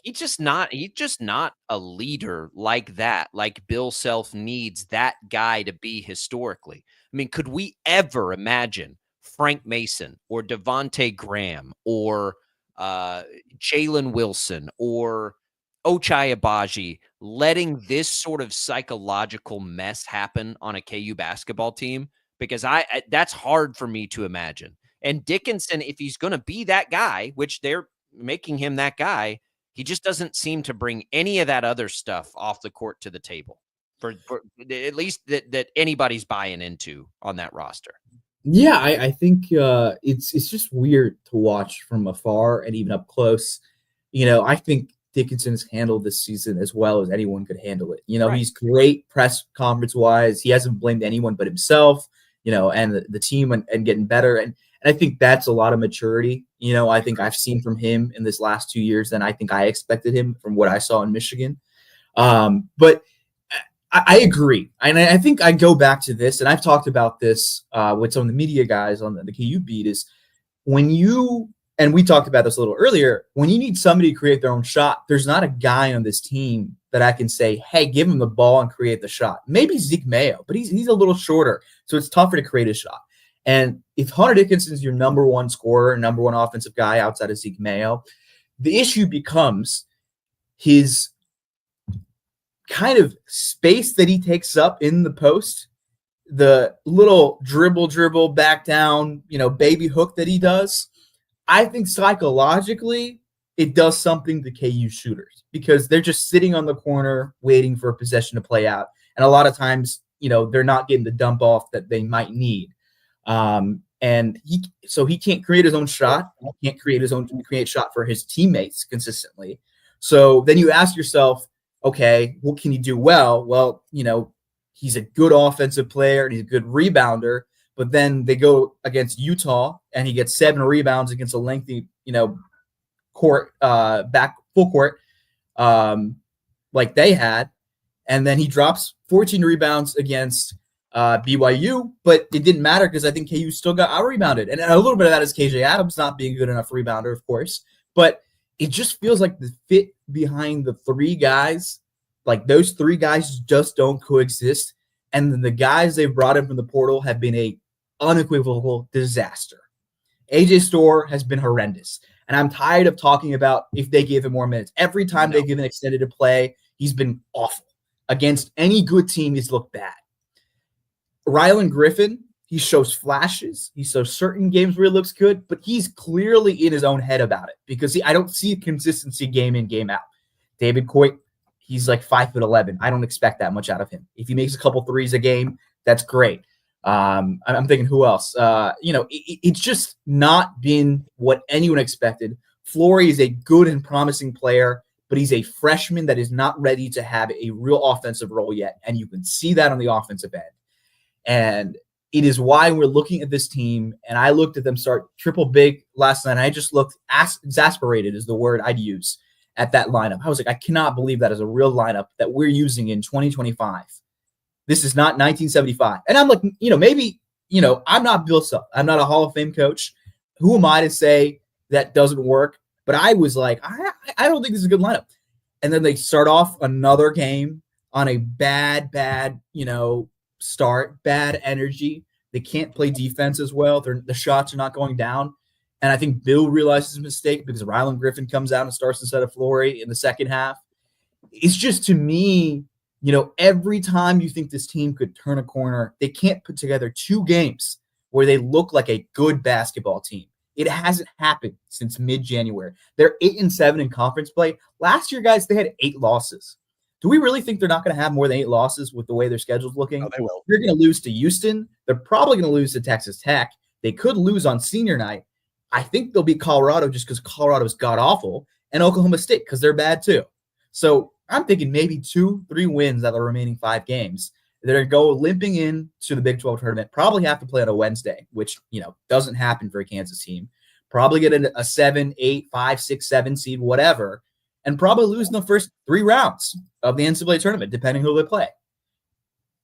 he's just not a leader like that, like Bill Self needs that guy to be historically. I mean, could we ever imagine Frank Mason or Devontae Graham or Jalen Wilson or Ochai Agbaji letting this sort of psychological mess happen on a KU basketball team? Because that's hard for me to imagine. And Dickinson, if he's going to be that guy, which they're making him that guy, he just doesn't seem to bring any of that other stuff off the court to the table for at least that anybody's buying into on that roster. Yeah, I think it's just weird to watch from afar and even up close. I think Dickinson's handled this season as well as anyone could handle it. Right. He's great press conference wise. He hasn't blamed anyone but himself, and the team and getting better. And I think that's a lot of maturity. I think I've seen from him in this last 2 years than I think I expected him from what I saw in Michigan. But I agree. And I think I go back to this, and I've talked about this with some of the media guys on the KU beat, is when you, and we talked about this a little earlier, when you need somebody to create their own shot, there's not a guy on this team that I can say, hey, give him the ball and create the shot. Maybe Zeke Mayo, but he's a little shorter, so it's tougher to create a shot. And if Hunter Dickinson is your number 1 scorer, number 1 offensive guy outside of Zeke Mayo, the issue becomes his kind of space that he takes up in the post, the little dribble, back down, baby hook that he does. I think psychologically it does something to KU shooters because they're just sitting on the corner waiting for a possession to play out. And a lot of times, they're not getting the dump off that they might need. And And he can't create his own shot. He can't create shot for his teammates consistently. So then you ask yourself, okay, what can he do well? Well, he's a good offensive player and he's a good rebounder. But then they go against Utah and he gets 7 rebounds against a lengthy, court, back full court, like they had. And then he drops 14 rebounds against BYU, but it didn't matter because I think KU still got out-rebounded. And a little bit of that is KJ Adams not being a good enough rebounder, of course. But it just feels like the fit behind the 3 guys, like those 3 guys just don't coexist. And then the guys they've brought in from the portal have been a unequivocal disaster. AJ Storr has been horrendous. And I'm tired of talking about if they give him more minutes. Every time they give him extended to play, he's been awful. Against any good team, he's looked bad. Rylan Griffin, he shows flashes. He shows certain games where he looks good, but he's clearly in his own head about it because I don't see a consistency game in, game out. David Coit, he's like 5'11". I don't expect that much out of him. If he makes a couple threes a game, that's great. I'm thinking who else? It's just not been what anyone expected. Flory is a good and promising player, but he's a freshman that is not ready to have a real offensive role yet, and you can see that on the offensive end. And it is why we're looking at this team, and I looked at them start triple big last night, and I just looked exasperated is the word I'd use at that lineup. I was like, I cannot believe that is a real lineup that we're using in 2025. This is not 1975. And I'm like, maybe, I'm not Bill Self. I'm not a Hall of Fame coach. Who am I to say that doesn't work? But I was like, I don't think this is a good lineup. And then they start off another game on a bad, start, bad energy. They can't play defense as well. The shots are not going down. And I think Bill realizes his mistake because Rylan Griffin comes out and starts instead of Flory in the second half. It's just, to me, every time you think this team could turn a corner, they can't put together 2 games where they look like a good basketball team. It hasn't happened since mid-January. They're 8-7 in conference play. Last year, guys, they had 8 losses. Do we really think they're not going to have more than 8 losses with the way their schedule's looking? No, they will. They're going to lose to Houston. They're probably going to lose to Texas Tech. They could lose on senior night. I think they'll beat Colorado just because Colorado's god-awful, and Oklahoma State because they're bad too. So I'm thinking maybe 2-3 wins out of the remaining 5 games. They're going to go limping in to the Big 12 tournament, probably have to play on a Wednesday, which, doesn't happen for a Kansas team. Probably get a 7, 8, 5, 6, 7 seed, whatever, and probably lose in the first 3 rounds of the NCAA tournament, depending who they play.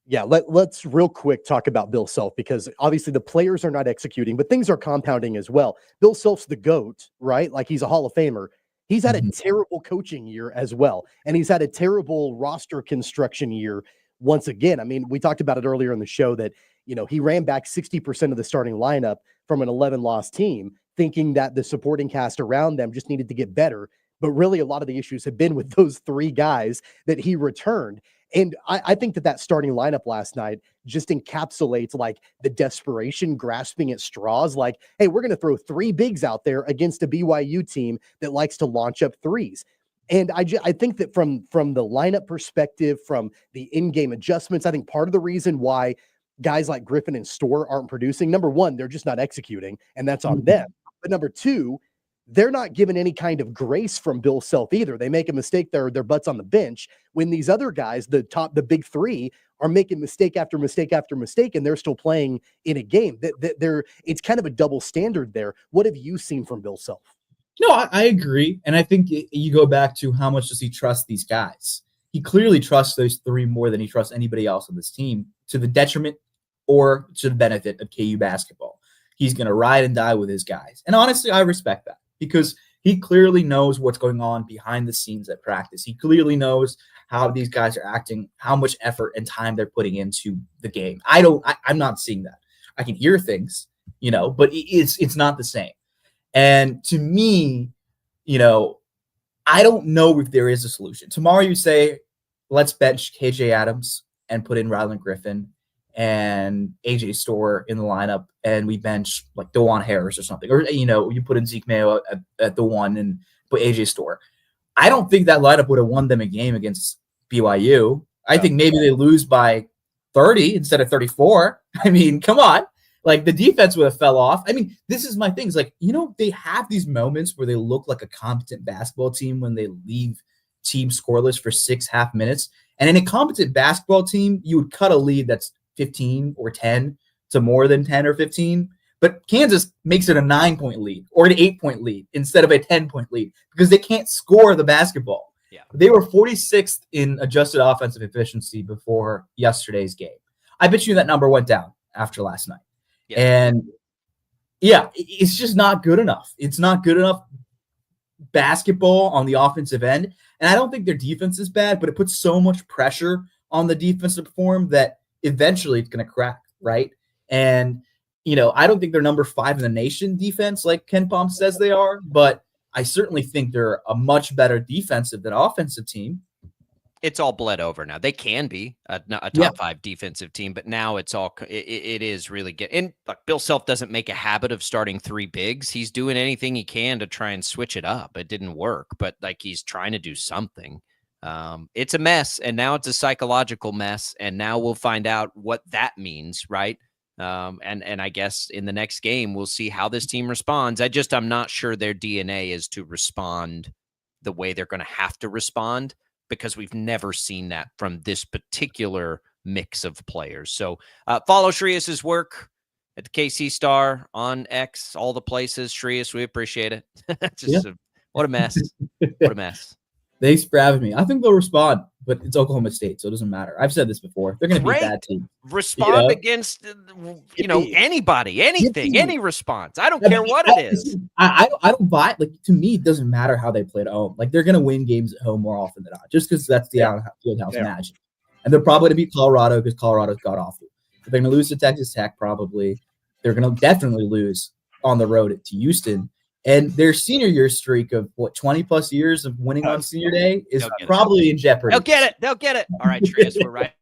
Yeah, let's real quick talk about Bill Self, because obviously the players are not executing, but things are compounding as well. Bill Self's the GOAT, right? Like, he's a Hall of Famer. He's had a terrible coaching year as well, and he's had a terrible roster construction year once again. I mean, we talked about it earlier in the show that, he ran back 60% of the starting lineup from an 11-loss team, thinking that the supporting cast around them just needed to get better. But really, a lot of the issues have been with those 3 guys that he returned. And I think that starting lineup last night just encapsulates like the desperation, grasping at straws. Like, hey, we're going to throw 3 bigs out there against a BYU team that likes to launch up threes. And I think that from the lineup perspective, from the in-game adjustments, I think part of the reason why guys like Griffin and Storr aren't producing, number 1, they're just not executing, and that's on them. But number 2, they're not given any kind of grace from Bill Self either. They make a mistake, their butts on the bench, when these other guys, the big 3, are making mistake after mistake after mistake, and they're still playing in a game. It's kind of a double standard there. What have you seen from Bill Self? No, I agree. And I think you go back to how much does he trust these guys? He clearly trusts those 3 more than he trusts anybody else on this team, to the detriment or to the benefit of KU basketball. He's going to ride and die with his guys. And honestly, I respect that, because he clearly knows what's going on behind the scenes at practice. He clearly knows how these guys are acting, how much effort and time they're putting into the game. I'm not seeing that. I can hear things, but it's not the same. And to me, I don't know if there is a solution. Tomorrow you say, let's bench KJ Adams and put in Rylan Griffin and AJ Storr in the lineup, and we bench like DeJuan Harris or something. Or, you put in Zeke Mayo at the 1 and put AJ Storr. I don't think that lineup would have won them a game against BYU. I think maybe they lose by 30 instead of 34. I mean, come on. Like the defense would have fell off. I mean, this is my thing. It's like, they have these moments where they look like a competent basketball team when they leave team scoreless for 6.5 minutes. And in a competent basketball team, you would cut a lead that's 15 or 10 to more than 10 or 15. But Kansas makes it a 9-point lead or an 8-point lead instead of a 10-point lead because they can't score the basketball. Yeah. They were 46th in adjusted offensive efficiency before yesterday's game. I bet you that number went down after last night. Yeah. And it's just not good enough. It's not good enough basketball on the offensive end. And I don't think their defense is bad, but it puts so much pressure on the defense to perform that eventually it's going to crack, right? And, I don't think they're number 5 in the nation defense like Ken Pom says they are, but I certainly think they're a much better defensive than offensive team. It's all bled over now. They can be a top 5 defensive team, but now it is really good. And look, Bill Self doesn't make a habit of starting 3 bigs. He's doing anything he can to try and switch it up. It didn't work, but he's trying to do something. It's a mess, and now it's a psychological mess, and now we'll find out what that means, right? And I guess in the next game, we'll see how this team responds. I'm not sure their DNA is to respond the way they're going to have to respond, because we've never seen that from this particular mix of players. So follow Shreyas' work at the KC Star on X, all the places. Shreyas, we appreciate it. What a mess. What a mess. Thanks for having me. I think they'll respond, but it's Oklahoma State, so it doesn't matter. I've said this before. They're going to be a bad team. Respond against, anybody, anything, any response. I don't care what it is. I don't buy it. To me, it doesn't matter how they play at home. They're going to win games at home more often than not, just because that's the Fieldhouse magic. And they're probably going to beat Colorado because Colorado's got awful. They're going to lose to Texas Tech probably. They're going to definitely lose on the road to Houston. And their senior year streak of 20+ years of winning on senior day is probably in jeopardy. They'll get it. All right, Shreyas, we're right.